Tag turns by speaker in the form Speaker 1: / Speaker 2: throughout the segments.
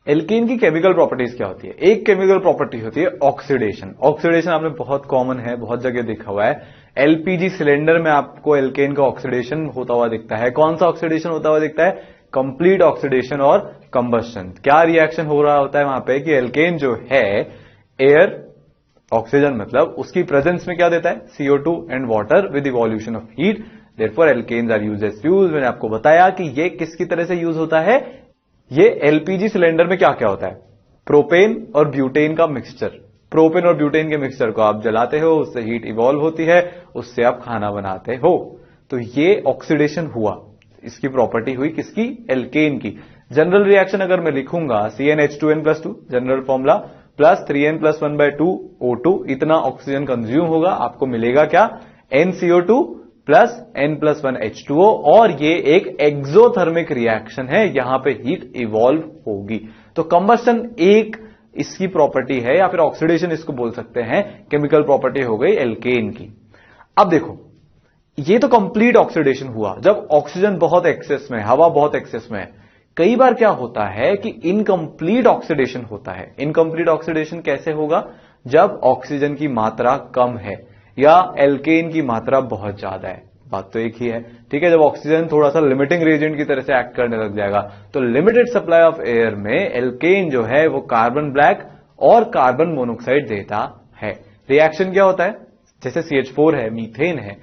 Speaker 1: Alkene की chemical properties क्या होती है? एक केमिकल प्रॉपर्टी होती है ऑक्सीडेशन। ऑक्सीडेशन आपने बहुत कॉमन है, बहुत जगह देखा हुआ है। एलपीजी सिलेंडर में आपको एल्केन का ऑक्सीडेशन होता हुआ दिखता है। कौन सा ऑक्सीडेशन होता हुआ दिखता है? कंप्लीट ऑक्सीडेशन और कंबस्शन। क्या रिएक्शन हो रहा होता है वहां पे कि एल्केन जो है एयर, ऑक्सीजन मतलब उसकी प्रेजेंस में क्या देता है? CO2 and water with evolution of heat, therefore alkanes are used as fuels. मैंने आपको बताया कि ये किसकी तरह से यूज होता है। ये एलपीजी सिलेंडर में क्या क्या होता है? प्रोपेन और ब्यूटेन का मिक्सचर। प्रोपेन और ब्यूटेन के मिक्सचर को आप जलाते हो, उससे हीट इवॉल्व होती है, उससे आप खाना बनाते हो। तो ये ऑक्सीडेशन हुआ, इसकी प्रॉपर्टी हुई किसकी? एल्केन की। जनरल रिएक्शन अगर मैं लिखूंगा CnH2n+2 general formula plus 3n+1/2 O2, इतना ऑक्सीजन कंज्यूम होगा, आपको मिलेगा क्या? NCO2 plus N+1 H2O। और ये एक एक्सोथर्मिक रिएक्शन है, यहां पे हीट इवॉल्व होगी। तो कंबस्टन एक इसकी प्रॉपर्टी है, या फिर ऑक्सीडेशन इसको बोल सकते हैं, केमिकल प्रॉपर्टी हो गई एल्केन की। अब देखो, ये तो कंप्लीट ऑक्सीडेशन हुआ जब ऑक्सीजन बहुत एक्सेस में, हवा बहुत एक्सेस में है। कई बार क्या होता है कि इनकंप्लीट ऑक्सीडेशन होता है। इनकंप्लीट ऑक्सीडेशन कैसे होगा? जब ऑक्सीजन की मात्रा कम है या एल्केन की मात्रा बहुत ज्यादा है। बात तो एक ही है, ठीक है। जब ऑक्सीजन थोड़ा सा लिमिटिंग रिएजेंट की तरह से एक्ट करने लग जाएगा, तो लिमिटेड सप्लाई ऑफ एयर में एल्केन जो है वो कार्बन ब्लैक और कार्बन मोनोऑक्साइड देता है। रिएक्शन क्या होता है? जैसे CH4 है, मीथेन है,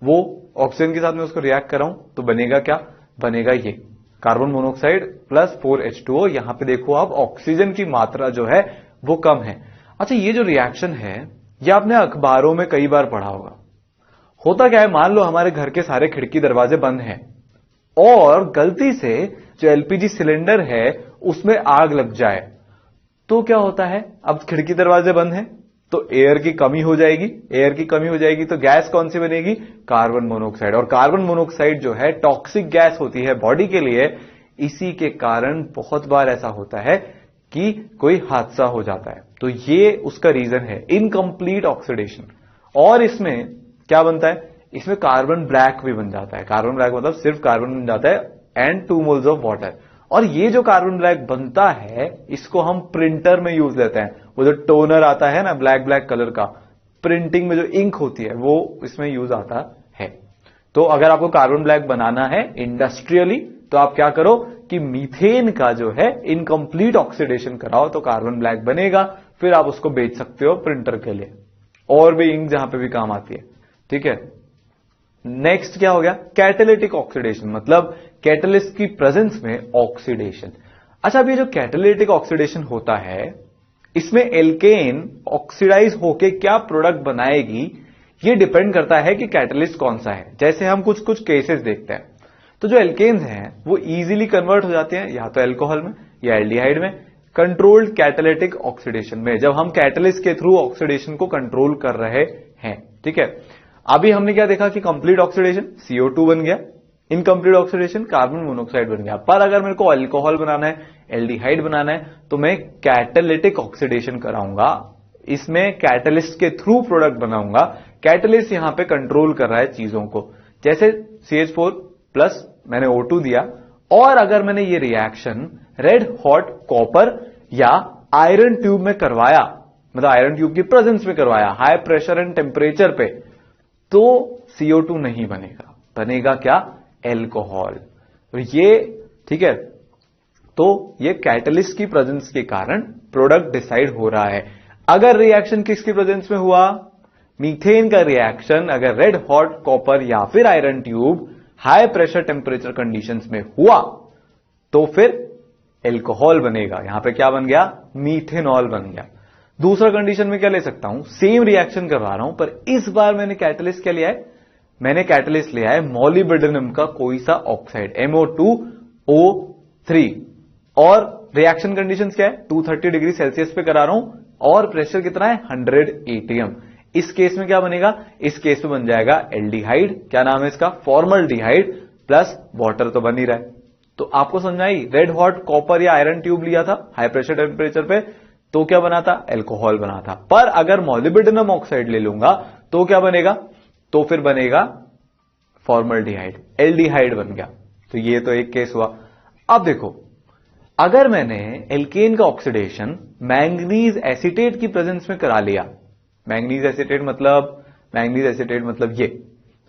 Speaker 1: वो ऑक्सीजन के साथ में उसको रिएक्ट कराऊं तो बनेगा क्या? बनेगा ये कार्बन मोनोऑक्साइड प्लस 4H2O। यहां पे देखो आप, ऑक्सीजन की मात्रा जो है वो कम है। अच्छा, ये जो रिएक्शन है ये आपने अखबारों में कई बार पढ़ा होगा। होता क्या है, मान लो हमारे घर के सारे खिड़की दरवाजे बंद हैं और गलती से जो एलपीजी सिलेंडर है उसमें आग लग जाए, तो क्या होता है? अब खिड़की दरवाजे बंद हैं तो एयर की कमी हो जाएगी। एयर की कमी हो जाएगी तो गैस कौन सी बनेगी? Carbon monoxide. और कार्बन मोनोऑक्साइड जो है टॉक्सिक गैस होती है बॉडी के लिए। इसी के कारण बहुत बार ऐसा होता है कि कोई हादसा हो जाता है। तो ये उसका रीजन है, इनकंप्लीट ऑक्सीडेशन। और इसमें क्या बनता है? इसमें कार्बन ब्लैक भी बन जाता है। कार्बन ब्लैक मतलब सिर्फ कार्बन बन जाता है एंड 2 मोल्स ऑफ वाटर। और ये जो कार्बन ब्लैक बनता है इसको हम प्रिंटर में यूज लेते हैं। वो जो टोनर आता है ना ब्लैक ब्लैक कलर का, प्रिंटिंग में जो इंक होती है वो इसमें यूज आता है। तो अगर आपको कार्बन ब्लैक बनाना है इंडस्ट्रियली, तो आप क्या करो कि मीथेन का जो है इनकंप्लीट ऑक्सीडेशन कराओ तो कार्बन ब्लैक बनेगा। फिर आप उसको बेच सकते हो प्रिंटर के लिए, और भी इंक जहां पे भी काम आती है, ठीक है। नेक्स्ट क्या हो गया? कैटालिटिक ऑक्सीडेशन, मतलब कैटलिस्ट की प्रेजेंस में ऑक्सीडेशन। अच्छा, अब ये जो कैटालिटिक ऑक्सीडेशन होता है इसमें एल्केन ऑक्सीडाइज होके क्या प्रोडक्ट बनाएगी, ये डिपेंड करता है कि कैटलिस्ट कौन सा है। जैसे हम कुछ कुछ केसेस देखते हैं, तो जो एल्केन्स हैं वो इजीली कन्वर्ट हो जाते हैं या तो एल्कोहल में या एल्डिहाइड में, कंट्रोल्ड कैटालिटिक ऑक्सीडेशन में, जब हम कैटलिस्ट के थ्रू ऑक्सीडेशन को कंट्रोल कर रहे हैं, ठीक है। अभी हमने क्या देखा कि कंप्लीट ऑक्सीडेशन CO2 बन गया, इनकंप्लीट ऑक्सीडेशन कार्बन मोनोऑक्साइड बन गया। पर अगर मेरे को अल्कोहल बनाना है, एल्डिहाइड बनाना है, तो मैं कैटालिटिक ऑक्सीडेशन कराऊंगा। इसमें कैटलिस्ट के थ्रू प्रोडक्ट बनाऊंगा। कैटलिस्ट यहां पे कंट्रोल कर रहा है चीजों को। जैसे CH4 प्लस मैंने O2 दिया, और अगर मैंने ये रिएक्शन रेड हॉट कॉपर या आयरन ट्यूब में करवाया, मतलब आयरन ट्यूब की प्रेजेंस में करवाया, हाई प्रेशर एंड टेम्परेचर पे, तो CO2 नहीं बनेगा, बनेगा क्या? एल्कोहल। तो ये ठीक है, तो ये कैटलिस्ट की प्रेजेंस के कारण प्रोडक्ट डिसाइड हो रहा है। अगर रिएक्शन किसकी प्रेजेंस में हुआ? मीथेन का रिएक्शन अगर रेड हॉट कॉपर या फिर iron tube high pressure temperature conditions में हुआ तो फिर एल्कोहल बनेगा। यहां पे क्या बन गया? मीथेनॉल बन गया। दूसरा कंडीशन में क्या ले सकता हूं? सेम रिएक्शन करवा रहा हूं, पर इस बार मैंने कैटलिस्ट क्या लिया है? मैंने कैटलिस्ट लिया है मॉलिब्डेनम का कोई सा ऑक्साइड, MO2O3। और रिएक्शन कंडीशंस क्या है? 230 डिग्री सेल्सियस पे करा रहा हूं और प्रेशर कितना है? 100 ATM। इस केस में क्या बनेगा? इस केस में बन जाएगा एल्डिहाइड। क्या नाम है इसका? फॉर्मल्डिहाइड प्लस वाटर तो बन ही रहा है। तो आपको समझ आई? रेड हॉट कॉपर या आयरन ट्यूब लिया था हाई प्रेशर टेम्परेचर पे, तो क्या बना था? एल्कोहल बना था। पर अगर मॉलिब्डेनम ऑक्साइड ले लूंगा तो क्या बनेगा? तो फिर बनेगा फॉर्मल्डिहाइड, एल्डिहाइड बन गया। तो ये तो एक केस हुआ। अब देखो, अगर मैंने एल्केन का ऑक्सीडेशन मैंगनीज एसीटेट की प्रेजेंस में करा लिया, मैंगनीज एसीटेट मतलब ये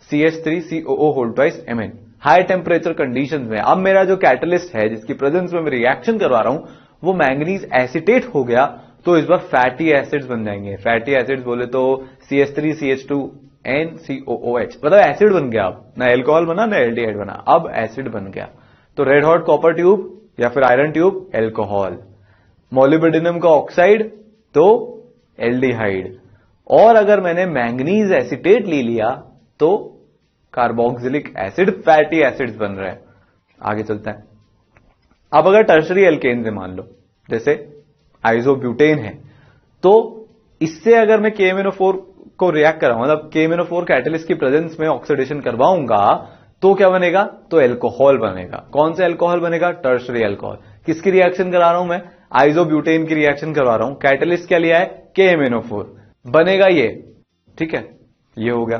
Speaker 1: CH3COO2Mn, हाई टेम्परेचर कंडीशन में अब मेरा जो कैटलिस्ट है जिसकी प्रेजेंस में मैं रिएक्शन करवा रहा हूं वो मैंगनीज एसीटेट हो गया, तो इस बार फैटी एसिड्स बन जाएंगे। फैटी एसिड्स बोले तो CH3CH2NCOOH, मतलब एसिड बन गया। अब ना एल्कोहल बना ना एल्डिहाइड बना, अब एसिड बन गया। तो रेड हॉट कॉपर ट्यूब या फिर आयरन ट्यूब एल्कोहल, मोलिब्डेनम का ऑक्साइड तो एल्डिहाइड, और अगर मैंने मैंगनीज एसीटेट ले लिया तो कार्बोक्सिलिक एसिड, फैटी एसिड्स बन रहे हैं। आगे चलता है। अब अगर टर्शरी एल्केन से मान लो जैसे आइसोब्यूटेन है, तो इससे अगर मैं KMnO4 को रिएक्ट कराऊंगा, मतलब KMnO4 कैटलिस्ट की प्रेजेंस में ऑक्सीडेशन करवाऊंगा तो क्या बनेगा, तो एल्कोहल बनेगा। कौन सा एल्कोहल बनेगा, टर्शरी एल्कोहल। किसकी रिएक्शन करा रहा हूं मैं, आइसोब्यूटेन की रिएक्शन करवा रहा हूं। कैटलिस्ट क्या लिया है, KMnO4, बनेगा ये, ठीक है, ये हो गया।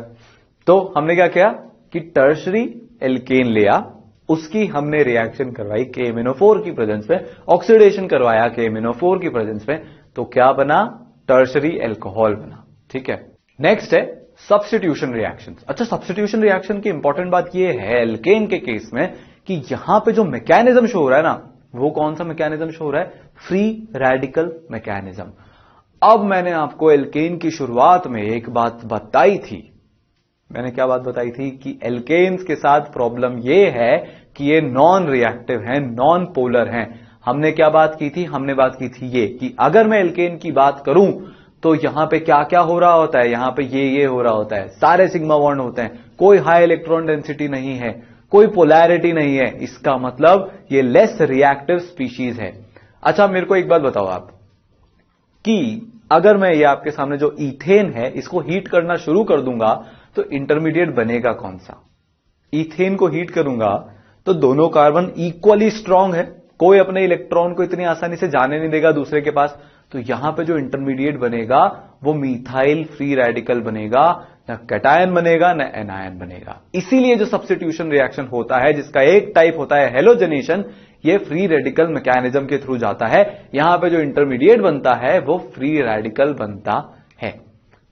Speaker 1: तो हमने क्या किया कि टर्शरी एल्केन लिया, उसकी हमने रिएक्शन करवाई KMnO4 की प्रेजेंस में, ऑक्सीडेशन करवाया KMnO4 की प्रेजेंस में, तो क्या बना, टर्शरी एल्कोहल बना, ठीक है। नेक्स्ट है सब्स्टिट्यूशन रिएक्शन। अच्छा, सब्स्टिट्यूशन रिएक्शन की इंपॉर्टेंट बात यह है एल्केन के केस में कि यहां पे जो मैकेनिज्म शो हो रहा है ना, वो कौन सा मैकेनिज्म शो हो रहा है, फ्री रेडिकल मैकेनिज्म। अब मैंने आपको एल्केन की शुरुआत में एक बात बताई थी, मैंने क्या बात बताई थी कि एल्केन्स के साथ प्रॉब्लम यह है कि ये नॉन रिएक्टिव हैं, नॉन पोलर हैं। हमने क्या बात की थी, हमने बात की थी ये कि अगर मैं एल्केन की बात करूं तो यहां पे क्या क्या हो रहा होता है, यहां पे ये हो रहा होता है, सारे सिग्मा बॉन्ड होते हैं, कोई हाई इलेक्ट्रॉन डेंसिटी नहीं है, कोई पोलैरिटी नहीं है, इसका मतलब ये लेस रिएक्टिव स्पीशीज है। अच्छा, मेरे को एक बात बताओ आप कि अगर मैं ये आपके सामने जो ईथेन है इसको हीट करना शुरू कर दूंगा तो इंटरमीडिएट बनेगा कौन सा, ईथेन को हीट करूंगा तो दोनों कार्बन इक्वली स्ट्रांग है, कोई अपने इलेक्ट्रॉन को इतनी आसानी से जाने नहीं देगा दूसरे के पास, तो यहां पे जो इंटरमीडिएट बनेगा वो मिथाइल फ्री रेडिकल बनेगा, ना कैटायन बनेगा ना एनायन बनेगा। इसीलिए जो सब्स्टिट्यूशन रिएक्शन होता है जिसका एक टाइप होता है हेलोजनेशन, ये फ्री रेडिकल मैकेनिज्म के थ्रू जाता है। यहां पे जो इंटरमीडिएट बनता है वो फ्री रेडिकल बनता है।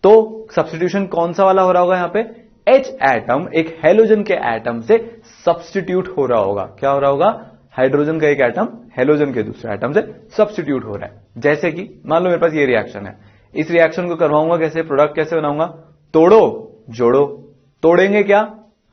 Speaker 1: तो सब्स्टिट्यूशन कौन सा वाला हो रहा होगा, यहां पे H एटम एक हेलोजन के एटम से सब्स्टिट्यूट हो रहा होगा। क्या हो रहा होगा, हाइड्रोजन का एक एटम हेलोजन के दूसरे एटम से सब्स्टिट्यूट हो रहा है। जैसे कि मान लो मेरे पास ये रिएक्शन है, इस रिएक्शन को करवाऊंगा कैसे, प्रोडक्ट कैसे बनाऊंगा, तोड़ो जोड़ो, तोड़ेंगे क्या,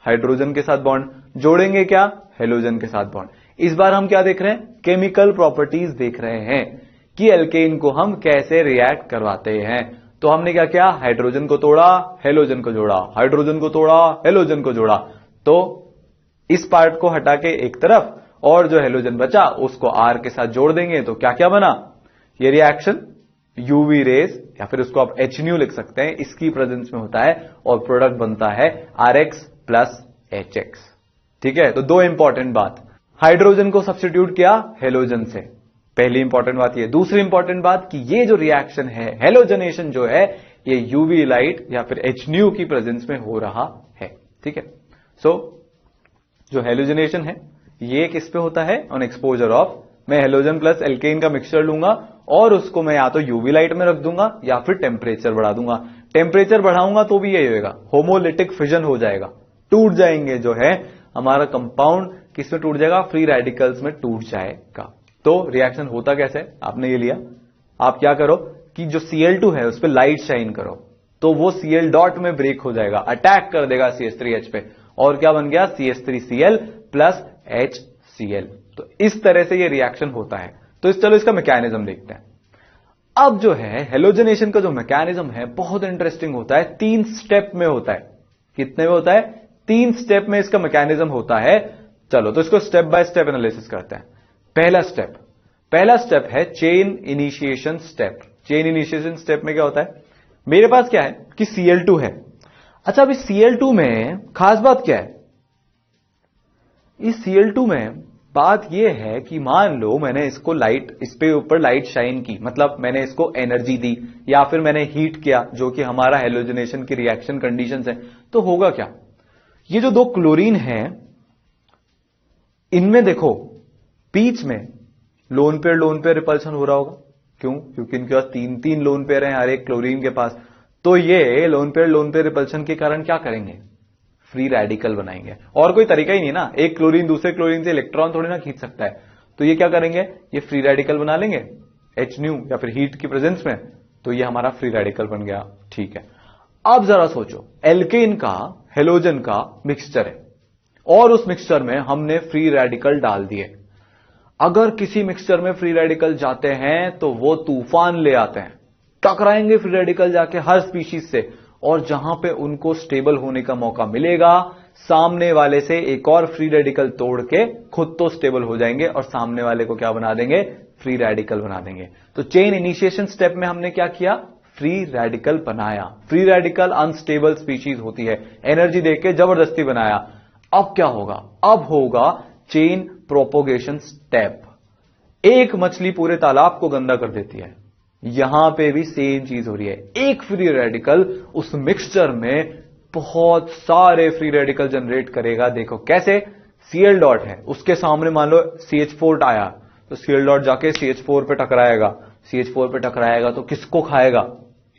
Speaker 1: हाइड्रोजन के साथ बॉन्ड, जोड़ेंगे क्या, हेलोजन के साथ बॉन्ड। इस बार हम क्या देख रहे हैं, केमिकल प्रॉपर्टीज देख रहे हैं कि एल्केन को हम कैसे रिएक्ट करवाते हैं। तो हमने क्या किया, हाइड्रोजन को तोड़ा, हेलोजन को जोड़ा, हाइड्रोजन को तोड़ा, हेलोजन को जोड़ा, तो इस पार्ट को हटा के एक तरफ और जो हेलोजन बचा उसको R के साथ जोड़ देंगे तो क्या क्या बना, ये रिएक्शन यूवी रेज या फिर उसको आप HNU लिख सकते हैं, इसकी प्रेजेंस में होता है और प्रोडक्ट बनता है RX प्लस HX। ठीक है, तो दो इंपॉर्टेंट बात, हाइड्रोजन को सब्स्टिट्यूट किया हेलोजन से, पहली इंपॉर्टेंट बात ये। दूसरी इंपॉर्टेंट बात कि ये जो रिएक्शन है हेलोजनेशन जो है ये यूवी लाइट या फिर HNU की प्रेजेंस में हो रहा है। ठीक है, सो जो हेलोजनेशन है ये किस पे होता है, ऑन एक्सपोजर ऑफ, मैं हेलोजन प्लस एल्केन का मिक्सचर लूंगा और उसको मैं या तो यूवी लाइट में रख दूंगा या फिर टेम्परेचर बढ़ा दूंगा। टेम्परेचर बढ़ाऊंगा तो भी यही होगा, होमोलिटिक फिजन हो जाएगा, टूट जाएंगे जो है हमारा कंपाउंड, किसमें टूट जाएगा, फ्री रेडिकल्स में टूट जाएगा। तो रिएक्शन होता कैसे, आपने ये लिया, आप क्या करो कि जो Cl2 है उस पर लाइट शाइन करो तो वो Cl डॉट में ब्रेक हो जाएगा, अटैक कर देगा CH3H पे, और क्या बन गया, CH3Cl प्लस HCl। तो इस तरह से ये रिएक्शन होता है। तो चलो इसका मैकेनिज्म देखते हैं। अब जो है हेलोजनेशन का जो मैकेनिज्म है बहुत इंटरेस्टिंग होता है, 3 स्टेप में होता है। कितने में होता है, 3 स्टेप में इसका मैकेनिज्म होता है। चलो तो इसको स्टेप बाय स्टेप एनालिसिस करते हैं। पहला स्टेप है chain initiation step. Chain initiation step में क्या होता है, मेरे पास क्या है कि Cl2 है। अच्छा, अभी Cl2 में खास बात क्या है, इस Cl2 में बात यह है कि मान लो मैंने इसको लाइट, इस पे ऊपर लाइट शाइन की, मतलब मैंने इसको एनर्जी दी या फिर मैंने हीट किया, जो कि हमारा हेलोजनेशन की रिएक्शन कंडीशंस है, तो होगा क्या, ये जो 2 क्लोरीन है इनमें देखो बीच में लोन पेयर रिपल्शन हो रहा होगा। क्यों? क्योंकि इनके पास तीन तीन लोन पेयर हैं हर एक क्लोरीन के पास। तो ये लोन पेयर रिपल्शन के कारण क्या करेंगे? फ्री रेडिकल बनाएंगे। और कोई तरीका ही नहीं ना, एक क्लोरीन दूसरे क्लोरीन से इलेक्ट्रॉन थोड़ी ना खींच सकता है। तो ये क्या करेंगे? ये फ्री रेडिकल बना लेंगे H न्यू या फिर हीट की प्रेजेंस में। तो ये हमारा फ्री रेडिकल बन गया। ठीक है, अब जरा सोचो, एल्केन का हेलोजन का मिक्सचर है और उस मिक्सचर में हमने फ्री रेडिकल डाल दिए। अगर किसी मिक्सचर में फ्री रेडिकल जाते हैं तो वो तूफान ले आते हैं, टकराएंगे फ्री रेडिकल जाके हर स्पीशीज से, और जहां पे उनको स्टेबल होने का मौका मिलेगा, सामने वाले से एक और फ्री रेडिकल तोड़ के खुद तो स्टेबल हो जाएंगे और सामने वाले को क्या बना देंगे? फ्री रेडिकल बना देंगे। तो चेन इनिशिएशन स्टेप में हमने क्या किया? फ्री रेडिकल बनाया। फ्री रेडिकल अनस्टेबल स्पीशीज होती है, एनर्जी देके जबरदस्ती बनाया। अब क्या होगा? अब होगा चेन प्रोपोगेशन स्टेप। एक मछली पूरे तालाब को गंदा कर देती है, यहां पे भी सेम चीज हो रही है। एक फ्री रेडिकल उस मिक्सचर में बहुत सारे फ्री रेडिकल जनरेट करेगा। देखो कैसे? Cl डॉट है, उसके सामने मान लो CH4 आया, तो Cl डॉट जाके CH4 पे टकराएगा। CH4 पे टकराएगा तो किसको खाएगा?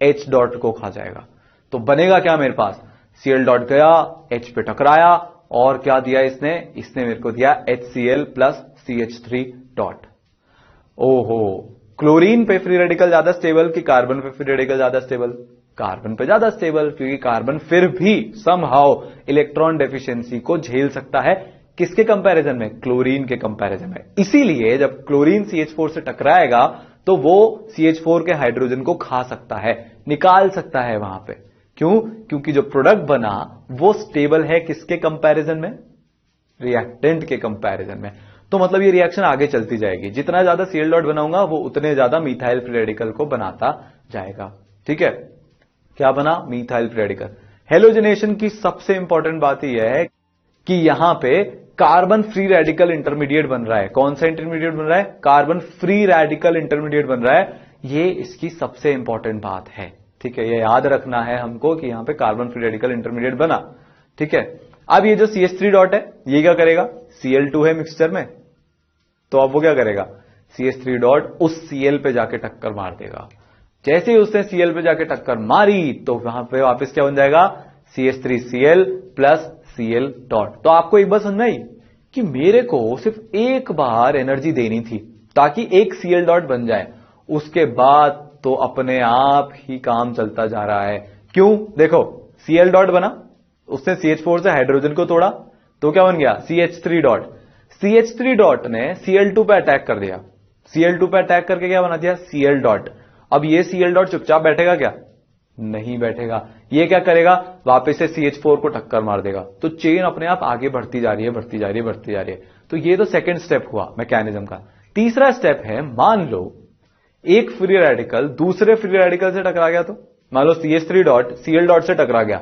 Speaker 1: H डॉट को खा जाएगा। तो बनेगा क्या मेरे पास? Cl डॉट गया, H पे टकराया, और क्या दिया इसने? इसने मेरे को दिया HCl प्लस CH3 डॉट। ओहो, क्लोरीन पे फ्री रेडिकल ज्यादा स्टेबल कि कार्बन पे फ्री रेडिकल ज्यादा स्टेबल? कार्बन पे ज्यादा स्टेबल, क्योंकि कार्बन फिर भी समहाउ इलेक्ट्रॉन डेफिशिएंसी को झेल सकता है। किसके कंपैरिजन में? क्लोरीन के कंपैरिजन में। इसीलिए जब क्लोरीन CH4 से टकराएगा तो वो CH4 के हाइड्रोजन को खा सकता है, निकाल सकता है वहां पे। क्यों? क्योंकि जो प्रोडक्ट बना वो स्टेबल है किसके कंपैरिजन में? रिएक्टेंट के कंपैरिजन में। तो मतलब ये रिएक्शन आगे चलती जाएगी, जितना ज्यादा Cl डॉट बनाऊंगा वो उतने ज्यादा मिथाइल फ्री रेडिकल को बनाता जाएगा। ठीक है, क्या बना? Methyl free radical. हेलोजनेशन की सबसे इंपॉर्टेंट बात यह है कि यहां पे कार्बन फ्री रेडिकल इंटरमीडिएट बन रहा है। कौन सा इंटरमीडिएट बन रहा है? कार्बन फ्री रेडिकल इंटरमीडिएट बन रहा है। ये इसकी सबसे इंपॉर्टेंट बात है। ठीक है, ये याद रखना है हमको कि यहां पे कार्बन फ्री रेडिकल इंटरमीडिएट बना। ठीक है, अब ये जो CH3 डॉट है ये क्या करेगा? Cl2 है मिक्सचर में, तो अब वो क्या करेगा? CH3 डॉट उस Cl पे जाके टक्कर मार देगा। जैसे ही उसने Cl पे जाके टक्कर मारी तो वहां पे वापस क्या बन जाएगा? CH3Cl plus Cl dot. तो आपको एक बात समझ में आई कि मेरे को सिर्फ एक बार एनर्जी देनी थी ताकि एक Cl डॉट बन जाए, उसके बाद तो अपने आप ही काम चलता जा रहा है। क्यों? देखो, Cl डॉट बना, उसने CH4 से हाइड्रोजन को तोड़ा, तो क्या बन गया? CH3 dot. CH3 डॉट ने Cl2 पे अटैक कर दिया, Cl2 पे अटैक करके क्या बना दिया? Cl dot. अब ये Cl डॉट चुपचाप बैठेगा क्या? नहीं बैठेगा। ये क्या करेगा? वापस से CH4 को टक्कर मार देगा। तो चेन अपने आप आगे बढ़ती जा रही है, बढ़ती जा रही है, बढ़ती जा रही है। तो ये तो सेकंड स्टेप हुआ मैकेनिज्म का। तीसरा स्टेप है, मान लो एक फ्री रेडिकल दूसरे फ्री रेडिकल से टकरा गया, तो मान लो CH3 डॉट Cl डॉट से टकरा गया,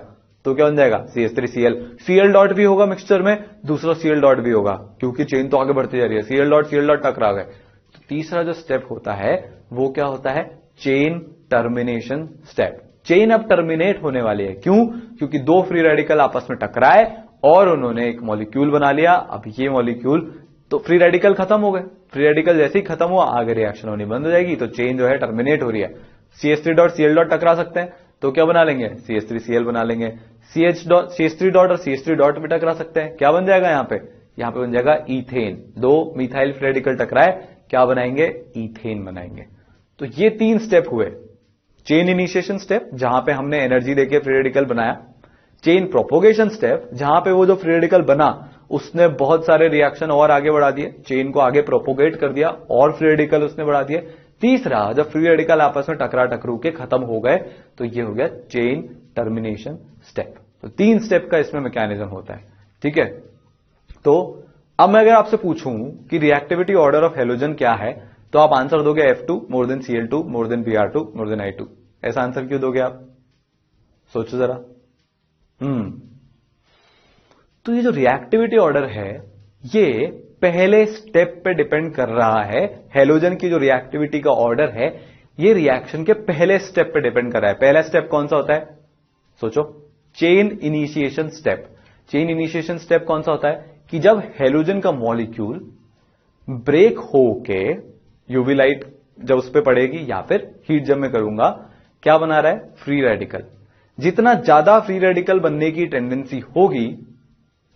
Speaker 1: तो क्या बन जाएगा? CH3Cl। Cl डॉट भी होगा मिक्सचर में, दूसरा Cl डॉट भी होगा, क्योंकि चेन तो आगे बढ़ती जा रही है। Cl डॉट टकरा गए। तो तीसरा जो स्टेप होता है वो क्या होता है? Chain termination step. चेन अब टर्मिनेट होने वाली है। क्यों? क्योंकि दो फ्री रेडिकल आपस में टकराए और उन्होंने एक मॉलिक्यूल बना लिया। अब ये मॉलिक्यूल तो फ्री रेडिकल खत्म हो गए। फ्री रेडिकल जैसे ही खत्म हुआ आगे रिएक्शन होनी बंद हो जाएगी, तो चेन जो है टर्मिनेट हो रही है। CH3 डॉट Cl डॉट टकरा सकते हैं, तो क्या बना लेंगे? CH3Cl बना लेंगे। CH3 डॉट और CH3 डॉट भी टकरा सकते हैं, क्या बन जाएगा यहां पे? यहां पे बन जाएगा इथेन। दो मिथाइल फ्री रेडिकल टकराए, क्या बनाएंगे? इथेन बनाएंगे। तो ये तीन स्टेप हुए। चेन इनिशिएशन स्टेप, जहां पे हमने एनर्जी देके फ्री रेडिकल बनाया। चेन प्रोपोगेशन स्टेप, जहां पे वो जो फ्री रेडिकल बना उसने बहुत सारे रिएक्शन और आगे बढ़ा दिए, चेन को आगे प्रोपोगेट कर दिया और फ्री रेडिकल उसने बढ़ा दिए। तीसरा, जब फ्री रेडिकल आपस में टकरा टकरू के खत्म हो गए, तो ये हो गया चेन टर्मिनेशन स्टेप। तो तीन स्टेप का इसमें मैकेनिज्म होता है। ठीक है, तो अब मैं अगर आपसे पूछूं कि रिएक्टिविटी ऑर्डर ऑफ हेलोजन क्या है, तो आप आंसर दोगे F2 more than Cl2 more than Br2 more than I2। ऐसा आंसर क्यों दोगे आप? सोचो जरा। तो ये जो रिएक्टिविटी ऑर्डर है ये पहले स्टेप पे डिपेंड कर रहा है। हेलोजन की जो रिएक्टिविटी का ऑर्डर है ये रिएक्शन के पहले स्टेप पे डिपेंड कर रहा है। पहला स्टेप कौन सा होता है? सोचो, chain initiation step. Chain initiation step कौन सा होता है? कि जब हेलोजन का मॉलिक्यूल ब्रेक होके यूवी लाइट जब उस पर पड़ेगी या फिर हीट जब मैं करूंगा, क्या बना रहा है? Free radical. जितना ज्यादा फ्री रेडिकल बनने की टेंडेंसी होगी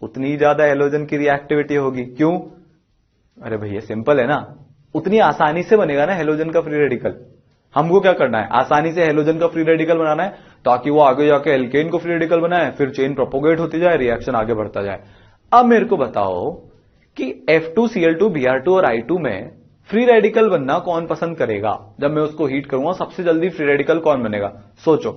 Speaker 1: उतनी ज्यादा हैलोजन की रिएक्टिविटी होगी। क्यों? अरे भैया सिंपल है ना, उतनी आसानी से बनेगा ना हैलोजन का फ्री रेडिकल। हमको क्या करना है? आसानी से हैलोजन का फ्री रेडिकल बनाना है ताकि वो आगे जाके एल्केन को फ्री रेडिकल बनाए, फिर चेन प्रोपोगेट होती जाए, रिएक्शन आगे बढ़ता जाए। अब मेरे को बताओ कि F2Cl2 Br2 और I2 में फ्री रेडिकल बनना कौन पसंद करेगा? जब मैं उसको हीट करूंगा सबसे जल्दी फ्री रेडिकल कौन बनेगा? सोचो।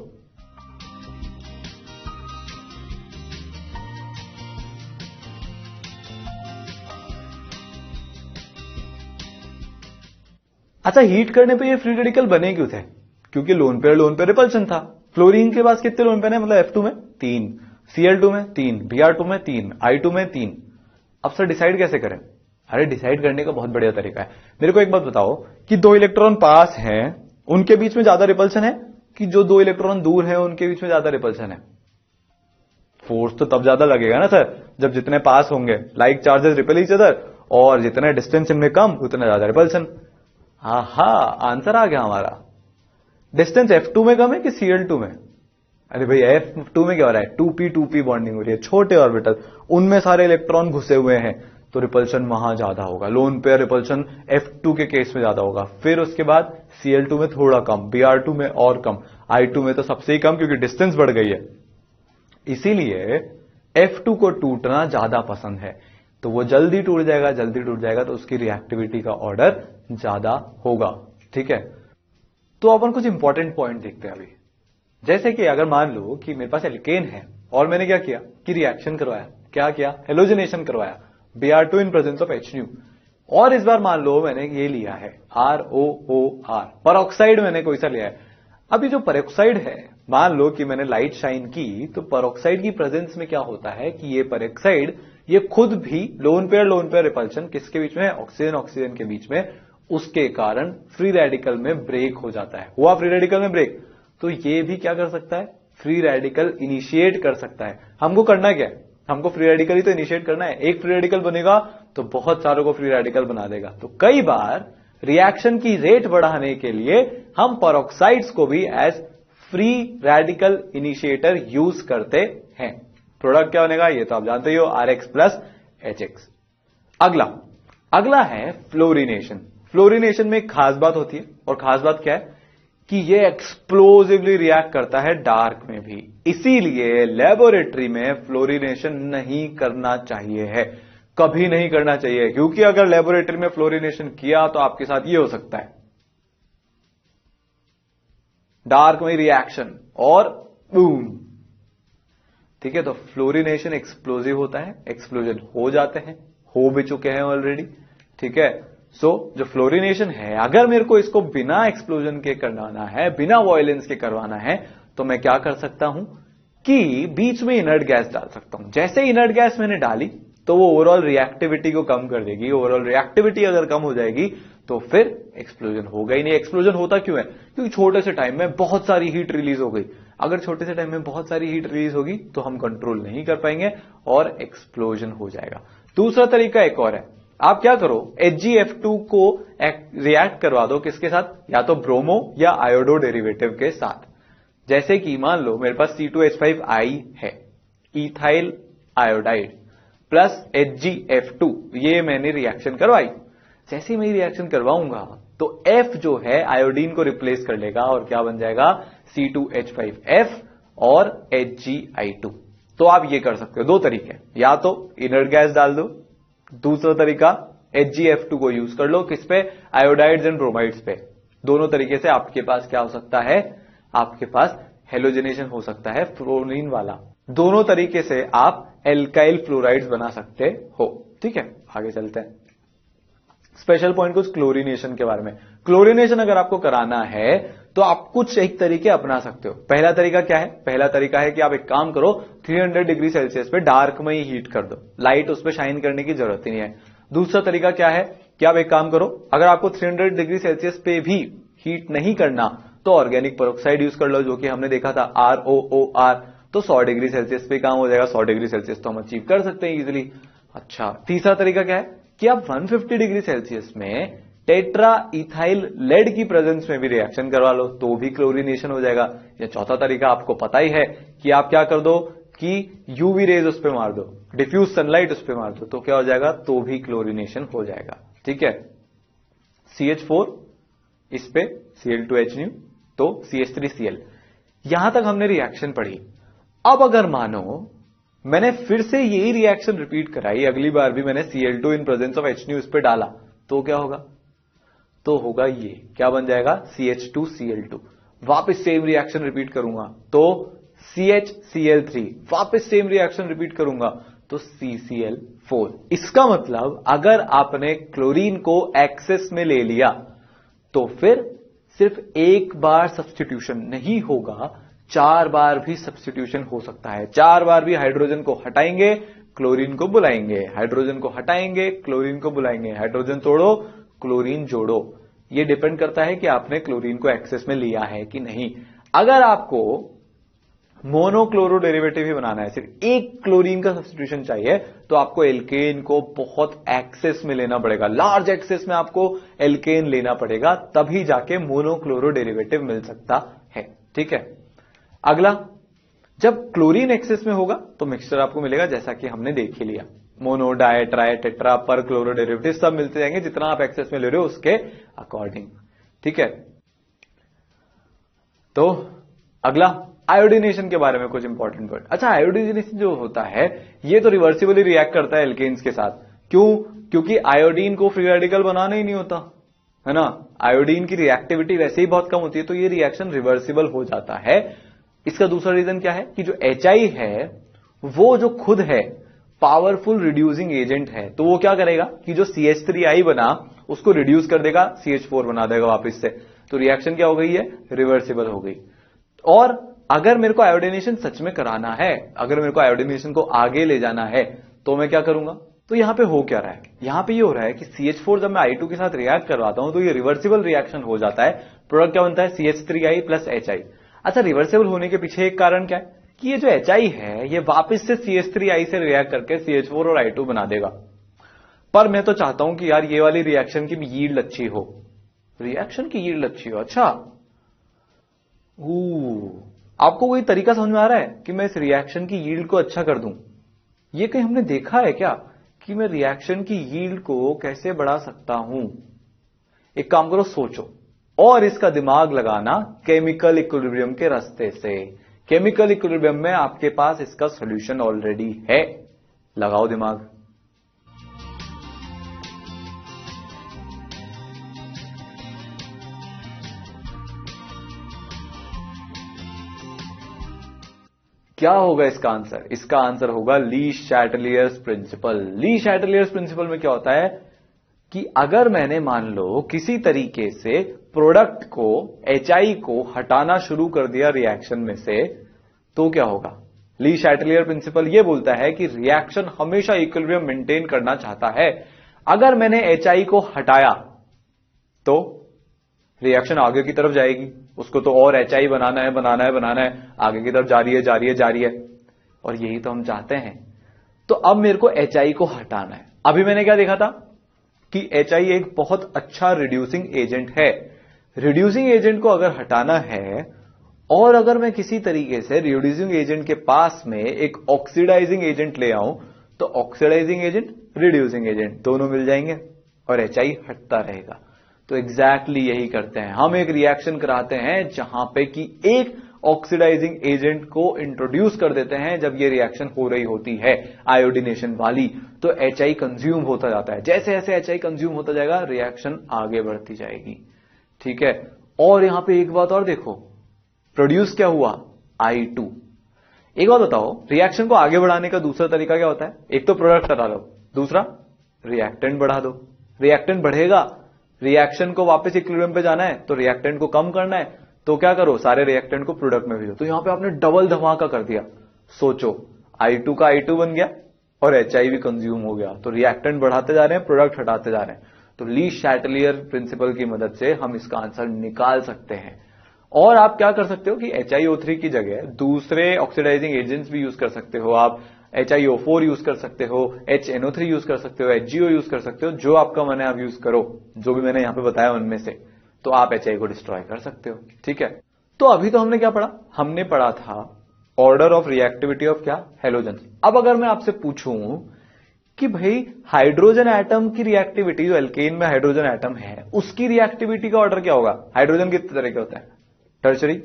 Speaker 1: अच्छा, हीट करने पे ये फ्री रेडिकल बने क्यों थे? क्योंकि लोन पेयर रिपल्शन था। फ्लोरीन के पास कितने लोन पेयर है? मतलब F2 में 3, Cl2 में 3, Br2 में 3, I2 में 3। अब सर डिसाइड कैसे करें? अरे डिसाइड करने का बहुत बढ़िया तरीका है। मेरे को एक बात बताओ कि दो इलेक्ट्रॉन पास हैं, उनके बीच में ज्यादा रिपल्शन है कि जो दो इलेक्ट्रॉन दूर है उनके बीच में ज्यादा रिपल्शन है? फोर्स तो तब ज्यादा लगेगा ना सर जब जितने पास होंगे, like charges repel each other, और जितने डिस्टेंस इनमें कम उतना ज्यादा रिपल्शन। हा, आंसर आ गया हमारा। डिस्टेंस F2 में कम है कि Cl2 में? अरे भाई F2 में क्या हो रहा है? 2p बॉन्डिंग हो रही है, छोटे ऑर्बिटल, उनमें सारे इलेक्ट्रॉन घुसे हुए हैं, तो रिपल्शन वहां ज्यादा होगा। लोन पेयर रिपल्शन F2 के केस में ज्यादा होगा। फिर उसके बाद Cl2 में थोड़ा कम, Br2 में और कम, I2 में तो सबसे ही कम क्योंकि डिस्टेंस बढ़ गई है। इसीलिए F2 को टूटना ज्यादा पसंद है, तो वो जल्दी टूट जाएगा तो उसकी रिएक्टिविटी का ऑर्डर ज्यादा होगा। ठीक है, तो अपन कुछ इंपॉर्टेंट पॉइंट देखते हैं अभी। जैसे कि अगर मान लो कि मेरे पास एल्केन है और मैंने क्या किया कि रिएक्शन करवाया, क्या किया? हेलोजिनेशन करवाया, Br2 in presence of HNu। और इस बार मान लो मैंने ये लिया है ROOR, परऑक्साइड मैंने कोई सा लिया है। अभी जो परऑक्साइड है, मान लो कि मैंने लाइट शाइन की, तो परऑक्साइड की प्रेजेंस में क्या होता है कि ये परऑक्साइड ये खुद भी लोन पेयर रिपल्शन किसके बीच में है? ऑक्सीजन के बीच में। उसके कारण फ्री रेडिकल में ब्रेक हो जाता है। हुआ फ्री रेडिकल में ब्रेक, तो ये भी क्या कर सकता है? फ्री रेडिकल इनिशिएट कर सकता है। हमको करना क्या है? हमको फ्री रेडिकल ही तो इनिशिएट करना है। एक फ्री रेडिकल बनेगा तो बहुत सारों को फ्री रेडिकल बना देगा। तो कई बार रिएक्शन की रेट बढ़ाने के लिए हम परऑक्साइड्स को भी as free radical initiator use करते हैं। प्रोडक्ट क्या बनेगा ये तो आप जानते ही हो, RX प्लस HX। अगला है फ्लोरिनेशन। फ्लोरिनेशन में एक खास बात होती है, और खास बात क्या है कि ये एक्सप्लोसिवली रिएक्ट करता है डार्क में भी। इसीलिए लेबोरेटरी में फ्लोरिनेशन नहीं करना चाहिए है, कभी नहीं करना चाहिए, क्योंकि अगर लेबोरेटरी में फ्लोरिनेशन किया तो आपके साथ ये हो सकता है, डार्क में रिएक्शन और बूम। ठीक है, तो फ्लोरिनेशन एक्सप्लोसिव होता है, एक्सप्लोजन हो जाते हैं, हो भी चुके हैं ऑलरेडी। ठीक है, सो जो फ्लोरिनेशन है, अगर मेरे को इसको बिना एक्सप्लोजन के करवाना है, बिना वॉयलेंस के करवाना है, तो मैं क्या कर सकता हूं कि बीच में इनर्ट गैस डाल सकता हूं। जैसे इनर्ट गैस मैंने डाली तो वो ओवरऑल रिएक्टिविटी को कम कर देगी। ओवरऑल रिएक्टिविटी अगर कम हो जाएगी तो फिर एक्सप्लोजन होगा ही नहीं। एक्सप्लोजन होता क्यों है? क्योंकि छोटे से टाइम में बहुत सारी हीट रिलीज हो गई। अगर छोटे से टाइम में बहुत सारी हीट रिलीज होगी तो हम कंट्रोल नहीं कर पाएंगे और एक्सप्लोजन हो जाएगा। दूसरा तरीका एक और है, आप क्या करो, HgF2 को रिएक्ट करवा दो किसके साथ? या तो ब्रोमो या आयोडो डेरिवेटिव के साथ। जैसे कि मान लो मेरे पास C2H5I है, इथाइल आयोडाइड प्लस HgF2, ये मैंने रिएक्शन करवाई। जैसे मैं रिएक्शन करवाऊंगा तो F जो है आयोडीन को रिप्लेस कर लेगा और क्या बन जाएगा? C2H5F और HgI2। तो आप ये कर सकते हो, दो तरीके, या तो इनर्ट गैस डाल दो, दूसरा तरीका HgF2 को यूज कर लो, किस पे? आयोडाइड्स एंड ब्रोमाइड्स पे। दोनों तरीके से आपके पास क्या हो सकता है? आपके पास हेलोजिनेशन हो सकता है फ्लोरीन वाला। दोनों तरीके से आप एल्काइल फ्लोराइड्स बना सकते हो। ठीक है, आगे चलते हैं। स्पेशल पॉइंट कुछ क्लोरिनेशन के बारे में। क्लोरिनेशन अगर आपको कराना है तो आप कुछ एक तरीके अपना सकते हो। पहला तरीका क्या है? पहला तरीका है कि आप एक काम करो, 300 डिग्री सेल्सियस पे डार्क में ही हीट कर दो, लाइट उस पर शाइन करने की जरूरत ही नहीं है। दूसरा तरीका क्या है कि आप एक काम करो, अगर आपको 300 डिग्री सेल्सियस पे भी हीट नहीं करना तो ऑर्गेनिक पेरोक्साइड यूज कर लो, जो कि हमने देखा था ROOR, तो 100 डिग्री सेल्सियस पे काम हो जाएगा। 100 डिग्री सेल्सियस तो हम अचीव कर सकते हैं इजीली। अच्छा, तीसरा तरीका क्या है कि आप 150 डिग्री सेल्सियस में टेट्रा इथाइल लेड की प्रेजेंस में भी रिएक्शन करवा लो तो भी क्लोरीनेशन हो जाएगा। या चौथा तरीका आपको पता ही है कि आप क्या कर दो कि यूवी रेज उस पर मार दो, डिफ्यूज सनलाइट उस पर मार दो, तो क्या हो जाएगा, तो भी क्लोरीनेशन हो जाएगा। ठीक है, CH4 इस पे Cl2H तो CH3Cl। यहां तक हमने रिएक्शन पढ़ी। अब अगर मानो मैंने फिर से यही रिएक्शन रिपीट कराई, अगली बार भी मैंने Cl2 in presence of H इस पे डाला, तो क्या होगा, तो होगा ये, क्या बन जाएगा, CH2Cl2। वापस सेम रिएक्शन रिपीट करूंगा तो CHCl3, वापस सेम रिएक्शन रिपीट करूंगा तो CCl4। इसका मतलब अगर आपने क्लोरीन को एक्सेस में ले लिया तो फिर सिर्फ एक बार सब्स्टिट्यूशन नहीं होगा, 4 बार भी सब्स्टिट्यूशन हो सकता है। 4 बार भी हाइड्रोजन को हटाएंगे, क्लोरीन को बुलाएंगे, हाइड्रोजन को हटाएंगे, क्लोरीन को बुलाएंगे, हाइड्रोजन तोड़ो, क्लोरीन जोड़ो। यह डिपेंड करता है कि आपने क्लोरीन को एक्सेस में लिया है कि नहीं। अगर आपको मोनोक्लोरो डेरिवेटिव ही बनाना है, सिर्फ एक क्लोरीन का सब्स्टिट्यूशन चाहिए, तो आपको एल्केन को बहुत एक्सेस में लेना पड़ेगा, लार्ज एक्सेस में आपको एल्केन लेना पड़ेगा, तभी जाके मोनोक्लोरो डेरिवेटिव मिल सकता है। ठीक है, अगला, जब क्लोरीन एक्सेस में होगा तो मिक्सचर आपको मिलेगा जैसा कि हमने देख ही लिया, मोनो, डाई, ट्राई, टेट्रा, पर क्लोरो डेरिवेटिव सब मिलते जाएंगे जितना आप एक्सेस में ले रहे हो उसके अकॉर्डिंग। ठीक है, तो अगला आयोडीनेशन के बारे में कुछ इंपॉर्टेंट वर्ड। अच्छा, आयोडीनेशन जो होता है ये तो रिवर्सिबली रिएक्ट करता है एल्केन्स के साथ। क्यों? क्योंकि आयोडीन को फ्री रेडिकल बनाना ही नहीं होता है ना, आयोडीन की रिएक्टिविटी वैसे ही बहुत कम होती है, तो ये रिएक्शन रिवर्सिबल हो जाता है। इसका दूसरा रीजन क्या है कि जो HI है वो जो खुद है पावरफुल रिड्यूसिंग एजेंट है, तो वो क्या करेगा कि जो CH3I बना उसको रिड्यूस कर देगा, CH4 बना देगा वापस से, तो रिएक्शन क्या हो गई है, रिवर्सिबल हो गई। और अगर मेरे को आयोडीनेशन सच में कराना है, अगर मेरे को आयोडीनेशन को आगे ले जाना है, तो मैं क्या करूंगा, तो यहां पे हो क्या रहा है, यहां पे ये हो रहा है कि CH4 जब मैं I2 के साथ रिएक्ट करवाता हूं तो ये रिवर्सिबल रिएक्शन हो जाता है, प्रोडक्ट क्या बनता है, CH3I प्लस HI। अच्छा, रिवर्सिबल होने के पीछे एक कारण क्या है कि ये जो HI है ये वापस से CH3I से रिएक्ट करके CH4 और I2 बना देगा। पर मैं तो चाहता हूं कि यार ये वाली रिएक्शन की भी यील्ड अच्छी हो, रिएक्शन की यील्ड अच्छी हो। अच्छा, आपको कोई तरीका समझ में आ रहा है कि मैं इस रिएक्शन की यील्ड को अच्छा कर दूं? ये कहीं हमने देखा है क्या कि मैं रिएक्शन की यील्ड को कैसे बढ़ा सकता हूं? एक काम करो, सोचो, और इसका दिमाग लगाना केमिकल इक्विलिब्रियम के रास्ते से। केमिकल इक्विलिब्रियम में आपके पास इसका सॉल्यूशन ऑलरेडी है, लगाओ दिमाग। क्या होगा इसका आंसर? इसका आंसर होगा ली शैटलियर्स प्रिंसिपल। ली शैटलियर्स प्रिंसिपल में क्या होता है कि अगर मैंने मान लो किसी तरीके से प्रोडक्ट को HI को हटाना शुरू कर दिया रिएक्शन में से, तो क्या होगा? ली शैटलियर प्रिंसिपल यह बोलता है कि रिएक्शन हमेशा इक्विलिब्रियम मेंटेन करना चाहता है। अगर मैंने HI को हटाया तो रिएक्शन आगे की तरफ जाएगी, उसको तो और HI बनाना है, आगे की तरफ जारी है, और यही तो हम चाहते हैं। तो अब मेरे को HI को हटाना है। अभी मैंने क्या देखा था कि HI एक बहुत अच्छा रिड्यूसिंग एजेंट है। रिड्यूसिंग एजेंट को अगर हटाना है, और अगर मैं किसी तरीके से रिड्यूसिंग एजेंट के पास में एक ऑक्सीडाइजिंग एजेंट ले आऊं, तो ऑक्सीडाइजिंग एजेंट, रिड्यूसिंग एजेंट दोनों मिल जाएंगे और HI हटता रहेगा। तो एग्जैक्टली यही करते हैं, हम एक रिएक्शन कराते हैं जहां पे कि एक ऑक्सीडाइजिंग एजेंट को इंट्रोड्यूस कर देते हैं। जब ये रिएक्शन हो रही होती है आयोडीनेशन वाली, तो HI कंज्यूम होता जाता है। जैसे जैसे HI कंज्यूम होता जाएगा, रिएक्शन आगे बढ़ती जाएगी। ठीक है, और यहां पे एक बात और देखो, प्रोड्यूस क्या हुआ, I2। एक बात बताओ, रिएक्शन को आगे बढ़ाने का दूसरा तरीका क्या होता है? एक तो प्रोडक्ट हटा दो, दूसरा रिएक्टेंट बढ़ा दो। रिएक्टेंट बढ़ेगा, रिएक्शन को वापस इक्विलिब्रियम पे जाना है, तो रिएक्टेंट को कम करना है, तो क्या करो, सारे रिएक्टेंट को प्रोडक्ट में भेजो। तो यहां पे आपने डबल धमाका कर दिया। सोचो, I2 का I2 बन गया और HI भी कंज्यूम हो गया। तो रिएक्टेंट बढ़ाते जा रहे हैं, प्रोडक्ट हटाते जा रहे हैं। तो ली शैटलियर प्रिंसिपल की मदद से हम इसका आंसर निकाल सकते हैं। और आप क्या कर सकते हो कि HiO3 की जगह दूसरे ऑक्सीडाइजिंग एजेंट्स भी यूज कर सकते हो। आप HiO4 यूज कर सकते हो, HNO3 यूज कर सकते हो, HGO यूज कर सकते हो, जो आपका मन है आप यूज करो, जो भी मैंने यहां पे बताया उनमें से, तो आप HI को डिस्ट्रॉय कर सकते हो। ठीक है, तो अभी तो हमने क्या पढ़ा, हमने पढ़ा था ऑर्डर ऑफ रिएक्टिविटी ऑफ क्या, हेलोजन। अब अगर मैं आपसे पूछूं कि भाई हाइड्रोजन एटम की रिएक्टिविटी, जो एल्केन में हाइड्रोजन एटम है उसकी रिएक्टिविटी का ऑर्डर क्या होगा, हाइड्रोजन कितने तरह के होता है, टर्शरी,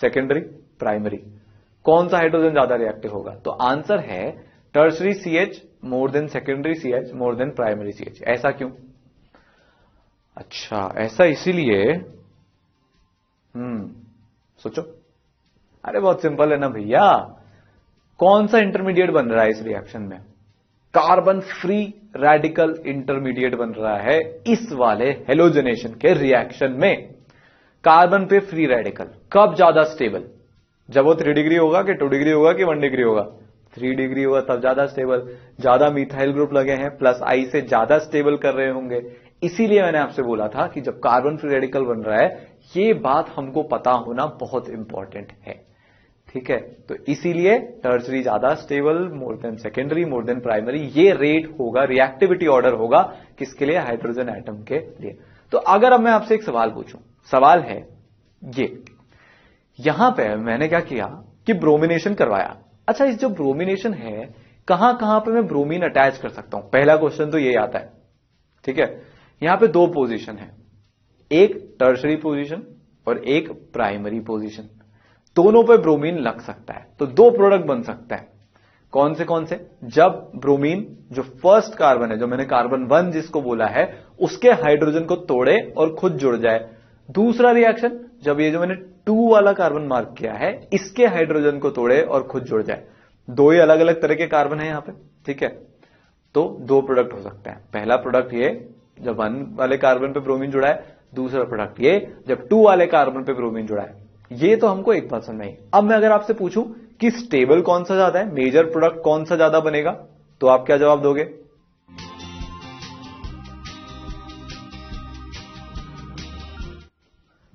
Speaker 1: सेकेंडरी, प्राइमरी, कौन सा हाइड्रोजन ज्यादा रिएक्टिव होगा, तो आंसर है tertiary CH more than secondary CH more than primary CH। ऐसा क्यों, अच्छा ऐसा इसीलिए, सोचो, अरे बहुत सिंपल है ना भैया, कौन सा इंटरमीडिएट बन रहा है इस रिएक्शन में, कार्बन फ्री रेडिकल इंटरमीडिएट बन रहा है इस वाले हेलोजनेशन के रिएक्शन में। कार्बन पे फ्री रेडिकल कब ज्यादा स्टेबल, जब वो 3 डिग्री होगा कि 2 डिग्री होगा कि 1 डिग्री होगा, 3 डिग्री होगा तब ज्यादा स्टेबल, ज्यादा मिथाइल ग्रुप लगे हैं प्लस आई से ज्यादा स्टेबल कर रहे होंगे। इसीलिए मैंने आपसे बोला था कि जब कार्बन फ्री रेडिकल बन रहा है, ये बात हमको पता होना बहुत इंपॉर्टेंट है। ठीक है, तो इसीलिए टर्शरी ज्यादा stable more than secondary more than primary, ये रेट होगा, रिएक्टिविटी ऑर्डर होगा किसके लिए, हाइड्रोजन एटम के लिए। तो अगर अब मैं आपसे एक सवाल पूछूं, सवाल है ये, यहां पे मैंने क्या किया कि ब्रोमिनेशन करवाया। अच्छा, इस जो ब्रोमिनेशन है कहां कहां पे मैं ब्रोमीन अटैच कर सकता हूं, पहला क्वेश्चन तो ये आता है। ठीक है, यहां पे 2 पोजीशन है, एक टर्शरी पोजीशन और एक प्राइमरी पोजीशन, दोनों पे ब्रोमीन लग सकता है। तो 2 प्रोडक्ट बन सकता है, कौन से, जब ब्रोमीन जो फर्स्ट कार्बन है, जो मैंने कार्बन 1 जिसको बोला है, उसके हाइड्रोजन को तोड़े और खुद जुड़ जाए। दूसरा रिएक्शन, जब ये जो मैंने 2 वाला कार्बन मार्क किया है, इसके हाइड्रोजन को तोड़े और खुद जुड़ जाए। 2 ही अलग अलग तरह के कार्बन है यहां पे। ठीक है, तो 2 प्रोडक्ट हो सकते हैं, पहला प्रोडक्ट ये जब 1 वाले कार्बन पे ब्रोमीन जुड़ा है, दूसरा प्रोडक्ट ये जब 2 वाले कार्बन पे ब्रोमीन जुड़ा है। ये तो हमको एक बात समझ में आई। अब मैं अगर आपसे पूछूं कि स्टेबल कौन सा ज्यादा है, मेजर प्रोडक्ट कौन सा ज्यादा बनेगा, तो आप क्या जवाब दोगे,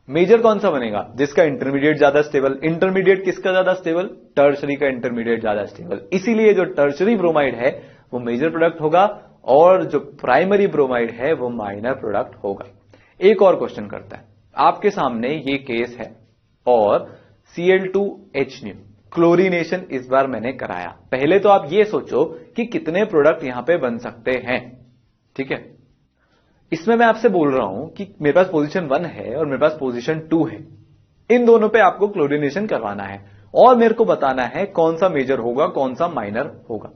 Speaker 1: मेजर कौन सा बनेगा, जिसका इंटरमीडिएट ज्यादा स्टेबल। इंटरमीडिएट किसका ज्यादा स्टेबल, टर्शरी का इंटरमीडिएट ज्यादा स्टेबल। इसीलिए जो टर्शरी ब्रोमाइड है वो मेजर प्रोडक्ट होगा और जो प्राइमरी ब्रोमाइड है वो माइनर प्रोडक्ट होगा। एक और क्वेश्चन करता है, आपके सामने ये केस है और Cl2H क्लोरीनेशन इस बार मैंने कराया। पहले तो आप ये सोचो कि कितने प्रोडक्ट यहां पे बन सकते हैं। ठीक है, इसमें मैं आपसे बोल रहा हूं कि मेरे पास पोजीशन 1 है और मेरे पास पोजीशन 2 है, इन दोनों पे आपको क्लोरीनेशन करवाना है और मेरे को बताना है कौन सा मेजर होगा कौन सा माइनर होगा।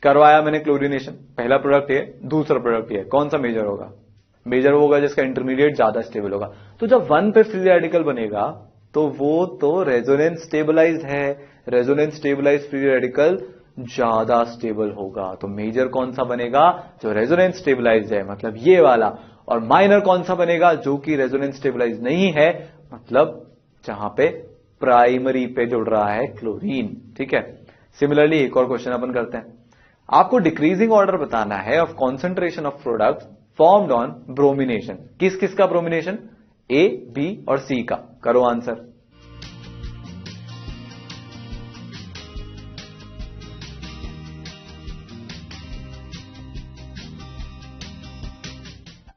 Speaker 1: करवाया मैंने क्लोरीनेशन, पहला प्रोडक्ट ये, दूसरा प्रोडक्ट ये, कौन सा मेजर होगा, मेजर होगा जिसका इंटरमीडिएट ज्यादा स्टेबल होगा। तो जब 1 पे फ्री रेडिकल बनेगा तो वो तो रेजोनेंस स्टेबलाइज्ड है, रेजोनेंस स्टेबलाइज्ड फ्री रेडिकल ज्यादा स्टेबल होगा, तो मेजर कौन सा बनेगा, जो रेजोनेंस स्टेबलाइज्ड है, मतलब ये वाला। और माइनर कौन सा बनेगा, जो कि रेजोनेंस स्टेबलाइज्ड नहीं है, मतलब जहां पे प्राइमरी पे जुड़ रहा है क्लोरीन। ठीक है, सिमिलरली एक और क्वेश्चन अपन करते हैं, आपको डिक्रीजिंग ऑर्डर बताना है of concentration of product formed on bromination. किस किस का ब्रोमिनेशन, ए, बी और सी का। करो आंसर।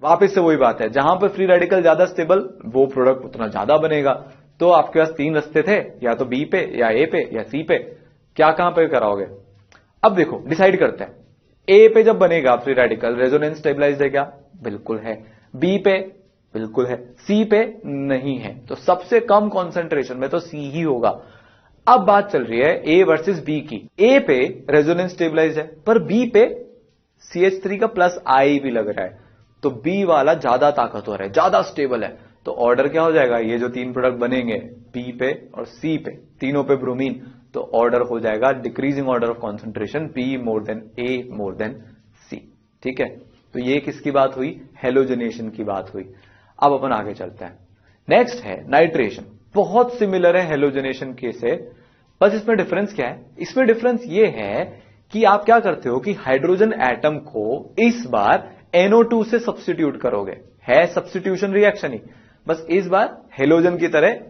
Speaker 1: वापस से वही बात है, जहां पर फ्री रेडिकल ज्यादा स्टेबल वो प्रोडक्ट उतना ज्यादा बनेगा। तो आपके पास 3 रास्ते थे, या तो बी पे या ए पे या सी पे, क्या कहां पे कराओगे। अब देखो डिसाइड करते हैं, ए पे जब बनेगा फ्री रेडिकल रेजोनेंस स्टेबलाइज्ड है क्या, बिल्कुल है। बी पे बिल्कुल है, सी पे नहीं है, तो सबसे कम कॉन्सेंट्रेशन में तो सी ही होगा। अब बात चल रही है ए वर्सेस बी की। ए पे रेजोनेंस स्टेबलाइज्ड है पर बी पे CH3 का प्लस आई भी लग रहा है, तो बी वाला ज्यादा ताकतवर है, ज्यादा स्टेबल है। तो ऑर्डर क्या हो जाएगा, ये जो 3 प्रोडक्ट बनेंगे बी पे और सी पे, तीनों पे ब्रोमीन, तो ऑर्डर हो जाएगा decreasing order of concentration, B more than A more than C. ठीक है, तो ये किसकी बात हुई, हेलोजनेशन की बात हुई। अब अपन आगे चलते हैं, नेक्स्ट है नाइट्रेशन। बहुत सिमिलर है हेलोजनेशन के से, बस इसमें डिफरेंस क्या है, इसमें डिफरेंस ये है कि आप क्या करते हो कि हाइड्रोजन एटम को इस बार NO2 से सब्स्टिट्यूट करोगे, है सब्स्टिट्यूशन रिएक्शन ही, बस इस बार हेलोजन की तरह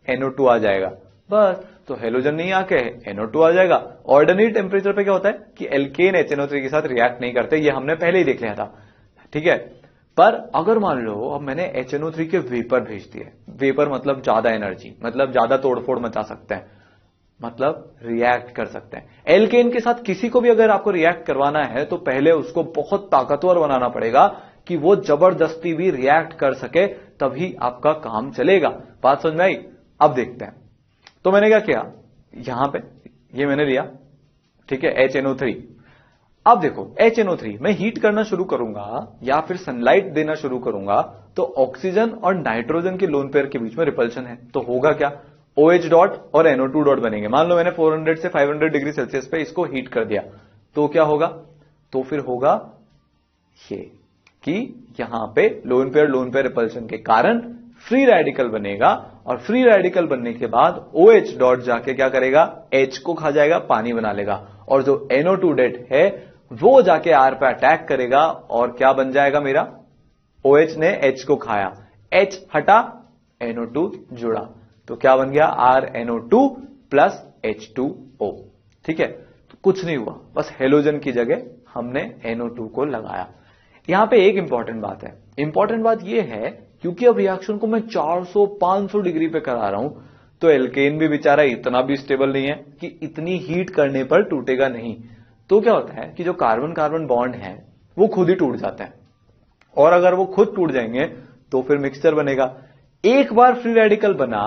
Speaker 1: NO2 आ जाएगा, बस। तो हेलोजन नहीं आके NO2 आ जाएगा। ऑर्डिनरी टेम्परेचर पे क्या होता है कि एल्केन HNO3 के साथ रिएक्ट नहीं करते, ये हमने पहले ही देख लिया था, ठीक है। पर अगर मान लो अब मैंने HNO3 के वेपर भेज दिए, वेपर मतलब ज्यादा एनर्जी, मतलब ज्यादा तोड़फोड़ मचा सकते हैं, मतलब रिएक्ट कर सकते हैं। एल्केन के साथ किसी को भी अगर आपको रिएक्ट करवाना है तो पहले उसको बहुत ताकतवर बनाना पड़ेगा कि वो जबरदस्ती भी रिएक्ट कर सके, तभी आपका काम चलेगा। बात समझ में आई? अब देखते हैं। तो मैंने क्या किया, यहां पे ये मैंने लिया, ठीक है, HNO3। अब देखो HNO3 मैं हीट करना शुरू करूंगा या फिर सनलाइट देना शुरू करूंगा तो ऑक्सीजन और नाइट्रोजन के लोन पेयर के बीच में रिपल्शन है, तो होगा क्या, OH डॉट और NO2 डॉट बनेंगे। मान लो मैंने 400 से 500 डिग्री सेल्सियस पे इसको हीट कर दिया, तो क्या होगा, तो फिर होगा ये कि यहां पे लोन पेयर रिपल्शन के कारण फ्री रेडिकल बनेगा, और फ्री रेडिकल बनने के बाद OH डॉट जाके क्या करेगा, H को खा जाएगा, पानी बना लेगा, और जो NO2 डेट है वो जाके R पे अटैक करेगा और क्या बन जाएगा मेरा, OH ने H को खाया, H हटा, NO2 जुड़ा, तो क्या बन गया, RNO2 प्लस H2O, ठीक है। तो कुछ नहीं हुआ, बस हेलोजन की जगह हमने NO2 को लगाया। यहां पे एक इंपॉर्टेंट बात है, इंपॉर्टेंट बात यह है क्योंकि अब रिएक्शन को मैं 400-500 डिग्री पे करा रहा हूं, तो एल्केन भी बेचारा इतना भी स्टेबल नहीं है कि इतनी हीट करने पर टूटेगा नहीं। तो क्या होता है कि जो कार्बन कार्बन बॉन्ड है वो खुद ही टूट जाता है, और अगर वो खुद टूट जाएंगे तो फिर मिक्सचर बनेगा। एक बार फ्री रेडिकल बना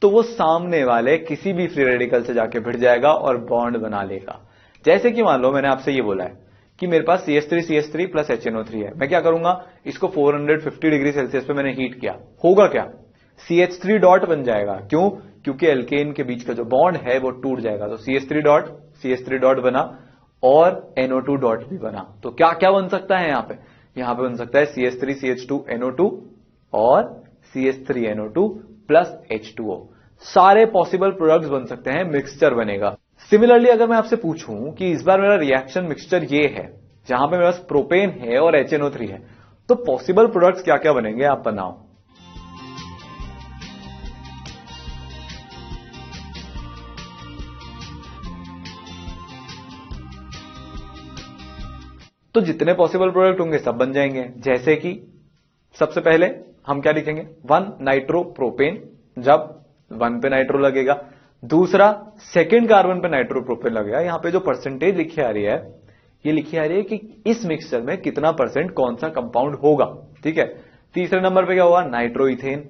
Speaker 1: तो वो सामने वाले किसी भी फ्री रेडिकल से जाके भिड़ जाएगा और बॉन्ड बना लेगा। जैसे कि मान लो मैंने आपसे ये बोला है कि मेरे पास CH3 प्लस HNO3 है, मैं क्या करूंगा, इसको 450 डिग्री सेल्सियस पे मैंने हीट किया, होगा क्या, CH3 डॉट बन जाएगा। क्यों, क्योंकि एल्केन के बीच का जो बॉन्ड है वो टूट जाएगा, तो CH3 डॉट बना और NO2 डॉट भी बना। तो क्या क्या बन सकता है यहां पे बन सकता है CH3CH2NO2 और CH3NO2 प्लस H2O, सारे पॉसिबल प्रोडक्ट्स बन सकते हैं, मिक्सचर बनेगा। सिमिलरली अगर मैं आपसे पूछूं कि इस बार मेरा रिएक्शन मिक्सचर ये है जहां पे मेरे पास प्रोपेन है और HNO3 है, तो पॉसिबल प्रोडक्ट्स क्या क्या बनेंगे, आप बनाओ। तो जितने पॉसिबल प्रोडक्ट होंगे सब बन जाएंगे, जैसे कि सबसे पहले हम क्या लिखेंगे, 1 नाइट्रो प्रोपेन, जब 1 पे नाइट्रो लगेगा। दूसरा सेकंड कार्बन पे नाइट्रो प्रोपेन लगेगा। यहां पे जो परसेंटेज लिखी आ रही है, ये लिखी आ रही है कि इस मिक्सचर में कितना परसेंट कौन सा कंपाउंड होगा, ठीक है। तीसरे नंबर पे क्या होगा, नाइट्रो इथेन,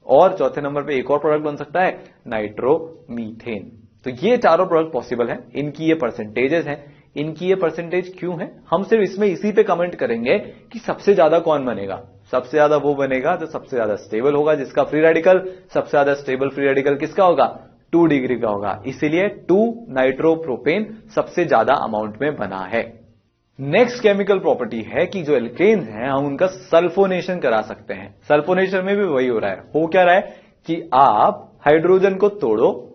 Speaker 1: और चौथे नंबर पे एक और प्रोडक्ट बन सकता है, नाइट्रो मीथेन। तो ये चारों प्रोडक्ट पॉसिबल है, इनकी ये परसेंटेजेस हैं। इनकी ये परसेंटेज क्यों है, हम सिर्फ इसमें इसी पे कमेंट करेंगे कि सबसे ज्यादा कौन बनेगा। सबसे ज्यादा वो बनेगा जो सबसे ज्यादा स्टेबल होगा, जिसका फ्री रेडिकल, सबसे ज्यादा स्टेबल फ्री रेडिकल किसका होगा, 2 डिग्री का होगा, इसीलिए 2 नाइट्रोप्रोपेन सबसे ज्यादा अमाउंट में बना है। नेक्स्ट केमिकल प्रॉपर्टी है कि जो एल्केन है हम उनका सल्फोनेशन करा सकते हैं। सल्फोनेशन में भी वही हो रहा है, हो क्या रहा है कि आप हाइड्रोजन को तोड़ो,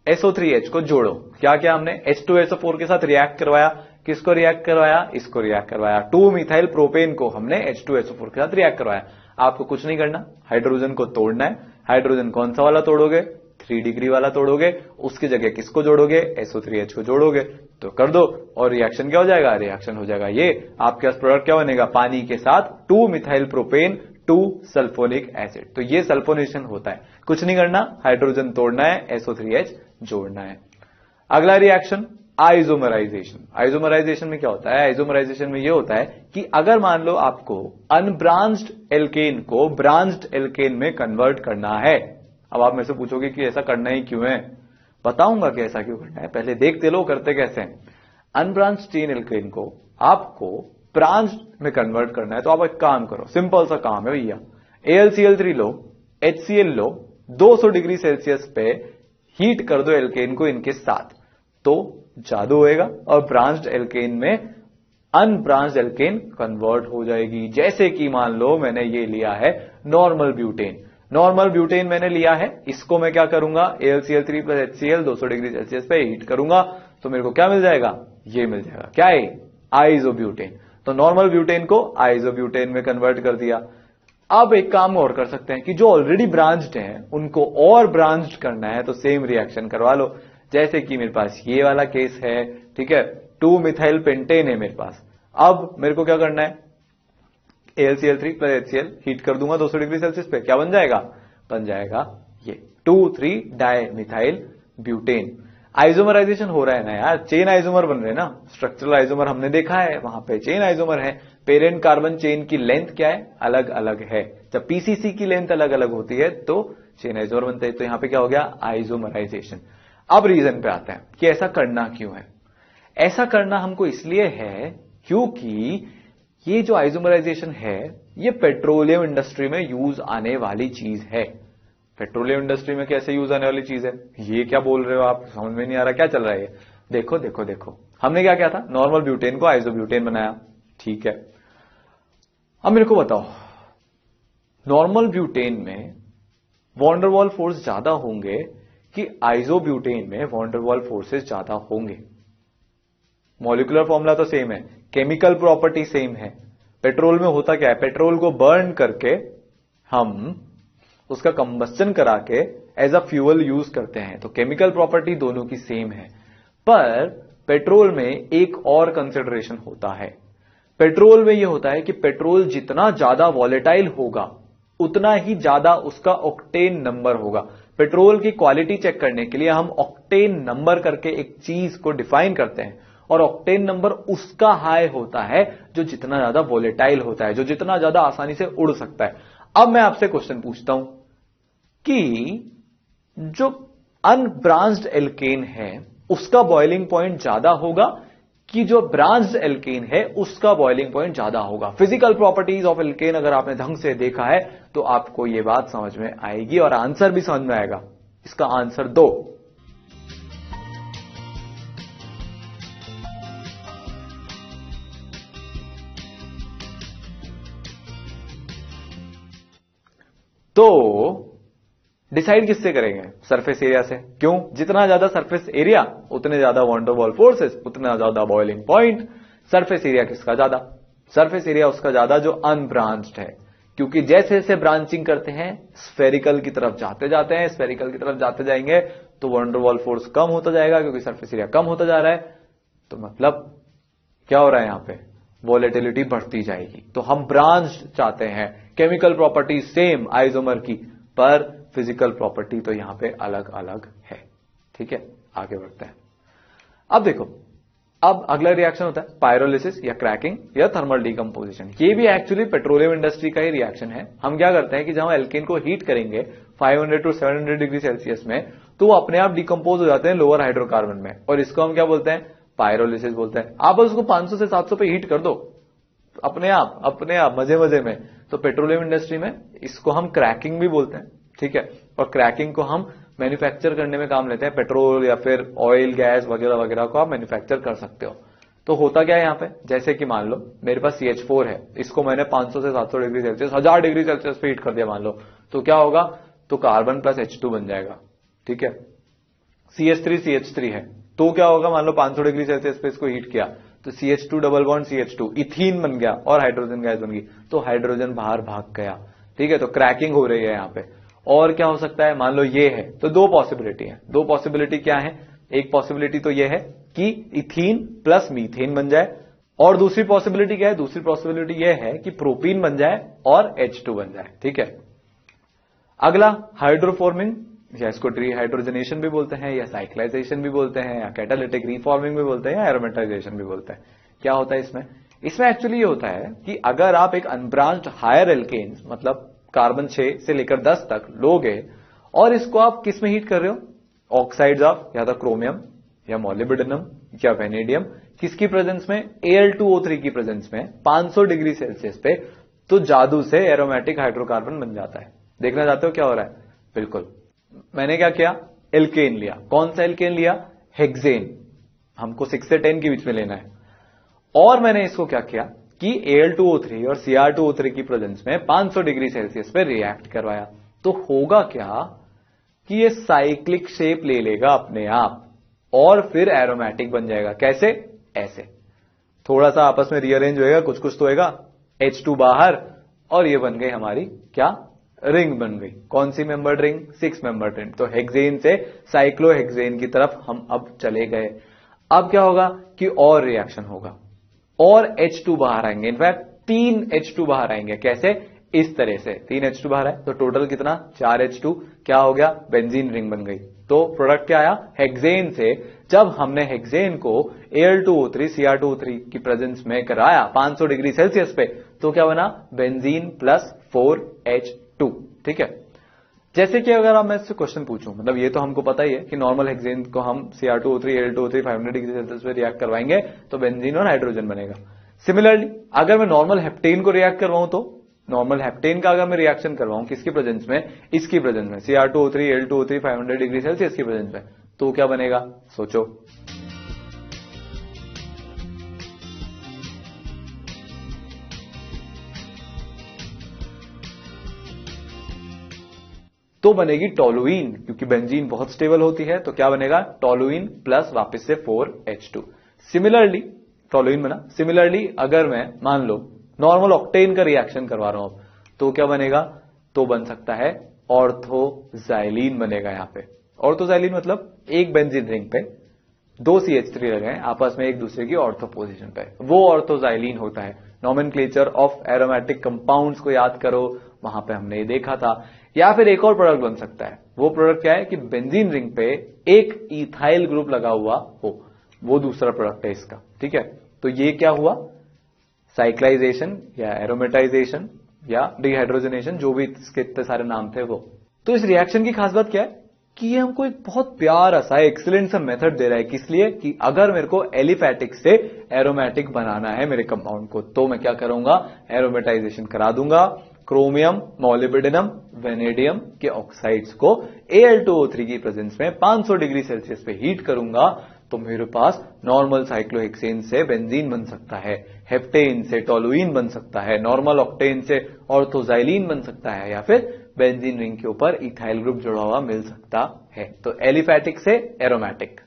Speaker 1: SO3H को जोड़ो। क्या क्या हमने H2SO4 के साथ रिएक्ट करवाया, किसको रिएक्ट करवाया, इसको रिएक्ट करवाया, 2 मिथाइल प्रोपेन को हमने H2SO4 के साथ रिएक्ट करवाया। आपको कुछ नहीं करना, हाइड्रोजन को तोड़ना है। हाइड्रोजन कौन सा वाला तोड़ोगे, 3 डिग्री वाला तोड़ोगे, उसकी जगह किसको जोड़ोगे, SO3H को जोड़ोगे, तो कर दो और रिएक्शन क्या हो जाएगा, रिएक्शन हो जाएगा ये, आपके पास प्रोडक्ट क्या बनेगा, पानी के साथ 2 मिथाइल प्रोपेन 2 सल्फोनिक एसिड। तो ये सल्फोनेशन होता है, कुछ नहीं करना, हाइड्रोजन तोड़ना है, SO3H जोड़ना है। अगला रिएक्शन आइसोमराइजेशन। आइसोमराइजेशन में क्या होता है, आइसोमराइजेशन में यह होता है कि अगर मान लो आपको अनब्रांच्ड एल्केन को ब्रांच्ड एल्केन में कन्वर्ट करना है। अब आप मेरे से पूछोगे कि ऐसा करना ही क्यों है, बताऊंगा कि ऐसा क्यों करना है, पहले देखते लो करते कैसे हैं। अनब्रांच्ड चेन एल्केन को आपको ब्रांच्ड में कन्वर्ट करना है, तो आप एक काम करो, सिंपल सा काम है भैया, AlCl3 लो, HCl लो, 200 डिग्री सेल्सियस पे हीट कर दो एल्केन को इनके साथ, तो जादू होएगा और ब्रांच्ड एल्केन में अनब्रांच्ड एल्केन कन्वर्ट हो जाएगी। जैसे कि मान लो मैंने ये लिया है नॉर्मल ब्यूटेन, नॉर्मल ब्यूटेन मैंने लिया है, इसको मैं क्या करूंगा, AlCl3 plus HCl 200 degree Celsius पे हीट करूंगा, तो मेरे को क्या मिल जाएगा, ये मिल जाएगा, क्या है, आइसोब्यूटेन। तो नॉर्मल ब्यूटेन को आइसोब्यूटेन में कन्वर्ट कर दिया। अब एक काम और कर सकते हैं कि जो ऑलरेडी ब्रांच्ड हैं उनको और ब्रांच्ड करना है तो सेम रिएक्शन करवा लो। जैसे कि मेरे पास ये वाला केस है, ठीक है, 2 मिथाइल पेंटेन है मेरे पास। अब मेरे को क्या करना है, AlCl3 प्लस HCl हीट कर दूंगा 200 डिग्री सेल्सियस पे, क्या बन जाएगा, बन जाएगा ये 2,3 डाई मिथाइल ब्यूटेन। आइसोमराइजेशन हो रहा है ना यार, चेन आइसोमर बन रहे हैं ना, स्ट्रक्चरल आइसोमर हमने देखा है, वहां पे चेन आइसोमर है। पेरेंट कार्बन चेन की लेंथ क्या है, अलग अलग है। जब पीसीसी की लेंथ अलग अलग होती है तो चेन आइसोमर बनते हैं। तो यहां पे क्या हो गया, आइसोमराइजेशन। अब रीजन पे आते हैं कि ऐसा करना क्यों है। ऐसा करना हमको इसलिए है क्योंकि ये जो आइसोमराइजेशन है ये पेट्रोलियम इंडस्ट्री में यूज आने वाली चीज है। पेट्रोलियम इंडस्ट्री में कैसे यूज आने वाली चीज है, ये क्या बोल रहे हो आप, समझ में नहीं आ रहा, क्या चल रहा है ये। देखो देखो देखो, हमने क्या किया था, नॉर्मल ब्यूटेन को आइसोब्यूटेन बनाया, ठीक है। अब मेरे को बताओ, नॉर्मल ब्यूटेन में वॉन डेर वाल फोर्स ज्यादा होंगे कि आइसोब्यूटेन में वॉन डेर वाल फोर्सेस ज्यादा होंगे। मॉलिक्यूलर फॉर्मूला तो सेम है, केमिकल प्रॉपर्टी सेम है। पेट्रोल में होता क्या है, पेट्रोल को बर्न करके हम उसका कंबस्टन करा के एज अ फ्यूल यूज करते हैं, तो केमिकल प्रॉपर्टी दोनों की सेम है। पर पेट्रोल में एक और कंसिडरेशन होता है। पेट्रोल में यह होता है कि पेट्रोल जितना ज्यादा वॉलेटाइल होगा उतना ही ज्यादा उसका ऑक्टेन नंबर होगा। पेट्रोल की क्वालिटी चेक करने के लिए हम ऑक्टेन नंबर करके एक चीज को डिफाइन करते हैं, और ऑक्टेन नंबर उसका हाई होता है जो जितना ज्यादा वॉलेटाइल होता है, जो जितना ज्यादा आसानी से उड़ सकता है। अब मैं आपसे क्वेश्चन पूछता हूं कि जो अनब्रांच्ड एल्केन है उसका बॉइलिंग पॉइंट ज्यादा होगा कि जो ब्रांच्ड एल्केन है उसका बॉइलिंग पॉइंट ज्यादा होगा। फिजिकल प्रॉपर्टीज ऑफ एल्केन अगर आपने ढंग से देखा है तो आपको यह बात समझ में आएगी और आंसर भी समझ में आएगा। इसका आंसर दो। तो डिसाइड किससे करेंगे, सरफेस एरिया से। क्यों, जितना ज्यादा सरफेस एरिया उतने ज्यादा वॉन डेर वाल फोर्सेस, उतना ज्यादा बॉइलिंग पॉइंट। सरफेस एरिया किसका ज्यादा, सरफेस एरिया उसका ज्यादा जो अनब्रांच्ड है, क्योंकि जैसे जैसे ब्रांचिंग करते हैं स्फेरिकल की तरफ जाते जाते हैं, स्फेरिकल की तरफ जाते जाएंगे तो वॉन डेर वाल फोर्स कम होता जाएगा, क्योंकि सरफेस एरिया कम होता जा रहा है। तो मतलब क्या हो रहा है, यहां पे वॉलेटिलिटी बढ़ती जाएगी। तो हम ब्रांच चाहते हैं, केमिकल प्रॉपर्टी सेम आइसोमर की, पर फिजिकल प्रॉपर्टी तो यहां पे अलग अलग है। ठीक है, आगे बढ़ते हैं। अब देखो, अब अगला रिएक्शन होता है पायरोलिसिस या क्रैकिंग या थर्मल डीकंपोजिशन। ये भी एक्चुअली पेट्रोलियम इंडस्ट्री का ही रिएक्शन है। हम क्या करते हैं कि जब हम एल्केन को हीट करेंगे 500 टू 700 डिग्री सेल्सियस में, तो वो अपने आप डिकंपोज हो जाते हैं लोअर हाइड्रोकार्बन में, और इसको हम क्या बोलते हैं, पायरोलिसिस बोलते हैं। आप बस उसको 500 से 700 पे हीट कर दो अपने आप मजे मजे में। तो पेट्रोलियम इंडस्ट्री में इसको हम क्रैकिंग भी बोलते हैं। ठीक है, और क्रैकिंग को हम मैन्युफैक्चर करने में काम लेते हैं। पेट्रोल या फिर ऑयल गैस वगैरह वगैरह को आप मैन्युफैक्चर कर सकते हो। तो होता क्या है यहां पे, जैसे कि मान लो मेरे पास CH4 है, इसको मैंने 500 से 700 डिग्री सेल्सियस 1000 डिग्री सेल्सियस पे हीट कर दिया मान लो, तो क्या होगा, तो कार्बन प्लस H2 बन जाएगा। ठीक है, CH3 है, तो क्या होगा, मान लो 500 डिग्री सेल्सियस पे इसको हीट किया तो CH2 double bond CH2 ethene बन गया और हाइड्रोजन गैस बन गई, तो हाइड्रोजन बाहर भाग गया। ठीक है, तो क्रैकिंग हो रही है यहां पे। और क्या हो सकता है, मान लो ये है, तो दो पॉसिबिलिटी है। दो पॉसिबिलिटी क्या है, एक पॉसिबिलिटी तो ये है कि इथीन प्लस मीथेन बन जाए, और दूसरी पॉसिबिलिटी क्या है, दूसरी पॉसिबिलिटी ये है कि प्रोपीन बन जाए और H2 बन जाए। ठीक है, अगला हाइड्रोफॉर्मिंग, या इसको ट्रीहाइड्रोजनेशन भी बोलते हैं, या साइक्लाइजेशन भी बोलते हैं, या कैटालिटिक रीफॉर्मिंग भी बोलते हैं, या एरोमेटाइजेशन भी बोलते हैं। क्या होता है इसमें एक्चुअली ये होता है कि अगर आप एक अनब्रांच्ड हायर एल्केन्स मतलब कार्बन 6 से लेकर 10 तक लोगे और इसको आप किस में हीट कर रहे हो, ऑक्साइड्स ऑफ या तो क्रोमियम या मोलिब्डेनम या वेनेडियम, किसकी प्रेजेंस में, Al2O3 की प्रेजेंस में 500 डिग्री सेल्सियस पे, तो जादू से एरोमेटिक हाइड्रोकार्बन बन जाता है। देखना चाहते हो क्या हो रहा है, बिल्कुल। मैंने क्या किया, एल्केन लिया, कौन सा एल्केन लिया, हेक्सेन, हमको 6 से 10 के बीच में लेना है, और मैंने इसको क्या किया कि Al2O3 और Cr2O3 की प्रेजेंस में 500 डिग्री सेल्सियस पे रिएक्ट करवाया। तो होगा क्या कि ये साइक्लिक शेप ले लेगा अपने आप और फिर एरोमेटिक बन जाएगा। कैसे, ऐसे। थोड़ा सा आपस में रीअरेंज होएगा, कुछ कुछ तो होएगा, H2 बाहर, और ये बन गई हमारी क्या, रिंग बन गई। कौन सी मेंबर्ड रिंग, 6 मेंबर्ड रिंग। तो हेक्सेन से साइक्लोहेक्सेन की तरफ हम अब चले गए। अब क्या होगा कि और रिएक्शन होगा और H2 बाहर आएंगे, इनफैक्ट 3 H2 बाहर आएंगे। कैसे, इस तरह से 3 H2 बाहर आए तो टोटल कितना, 4 H2, क्या हो गया, बेंजीन रिंग बन गई। तो प्रोडक्ट क्या आया, हेक्सेन से जब हमने हेक्सेन को Al2O3 Cr2O3 की प्रेजेंस में कराया 500 डिग्री सेल्सियस पे, तो क्या बना, बेंजीन प्लस 4H2। ठीक है, जैसे कि अगर आप मैं इससे क्वेश्चन पूछूं, मतलब ये तो हमको पता ही है कि नॉर्मल हेक्सेन को हम Cr2O3 Al2O3 500 डिग्री सेल्सियस पे रिएक्ट करवाएंगे तो बेंजीन और हाइड्रोजन बनेगा। सिमिलरली अगर मैं नॉर्मल हेप्टेन को रिएक्ट करवाऊं, तो नॉर्मल हेप्टेन का अगर मैं रिएक्शन करवाऊं किसकी प्रेजेंस में, इसकी प्रेजेंस में, Cr2O3 Al2O3 500 डिग्री सेल्सियस की प्रेजेंस में, तो क्या बनेगा, सोचो। तो बनेगी टोलुइन, क्योंकि बेंजीन बहुत स्टेबल होती है, तो क्या बनेगा, टोलुइन प्लस वापस से 4H2। सिमिलरली टोलुइन बना। सिमिलरली अगर मैं मान लो नॉर्मल ऑक्टेन का रिएक्शन करवा रहा हूं, तो क्या बनेगा, तो बन सकता है ऑर्थोजाइलीन बनेगा। यहां पे ऑर्थोजाइलीन मतलब एक बेंजीन रिंग पे 2 CH3 लगे आपस में एक दूसरे की ऑर्थो पोजीशन पे, वो ऑर्थोजाइलीन होता है। नॉमेनक्लेचर ऑफ एरोमेटिक कंपाउंड्स को याद करो, वहां पे हमने ये देखा था। या फिर एक और प्रोडक्ट बन सकता है, वो प्रोडक्ट क्या है कि बेंजीन रिंग पे एक इथाइल ग्रुप लगा हुआ हो, वो दूसरा प्रोडक्ट है इसका। ठीक है, तो ये क्या हुआ, साइक्लाइजेशन या एरोमेटाइजेशन या डिहाइड्रोजनेशन, जो भी इसके इतने सारे नाम थे वो। तो इस रिएक्शन की खास बात क्या है कि ये हमको एक बहुत प्यारा सा एक्सीलेंट सा मेथड दे रहा है। किस लिए, कि अगर मेरे को एलिफैटिक से एरोमेटिक बनाना है मेरे कंपाउंड को, तो मैं क्या करूंगा, एरोमेटाइजेशन करा दूंगा। क्रोमियम, मोलिब्डेनम, वेनेडियम के ऑक्साइड्स को Al2O3 की प्रेजेंस में 500 डिग्री सेल्सियस पे हीट करूंगा, तो मेरे पास नॉर्मल साइक्लोहेक्सेन से बेंजीन बन सकता है, हेप्टेन से टोलुइन बन सकता है, नॉर्मल ऑक्टेन से ऑर्थोजाइलीन बन सकता है, या फिर बेंजीन रिंग के ऊपर इथाइल ग्रुप जुड़ा हुआ मिल सकता है। तो एलिफैटिक से एरोमेटिक।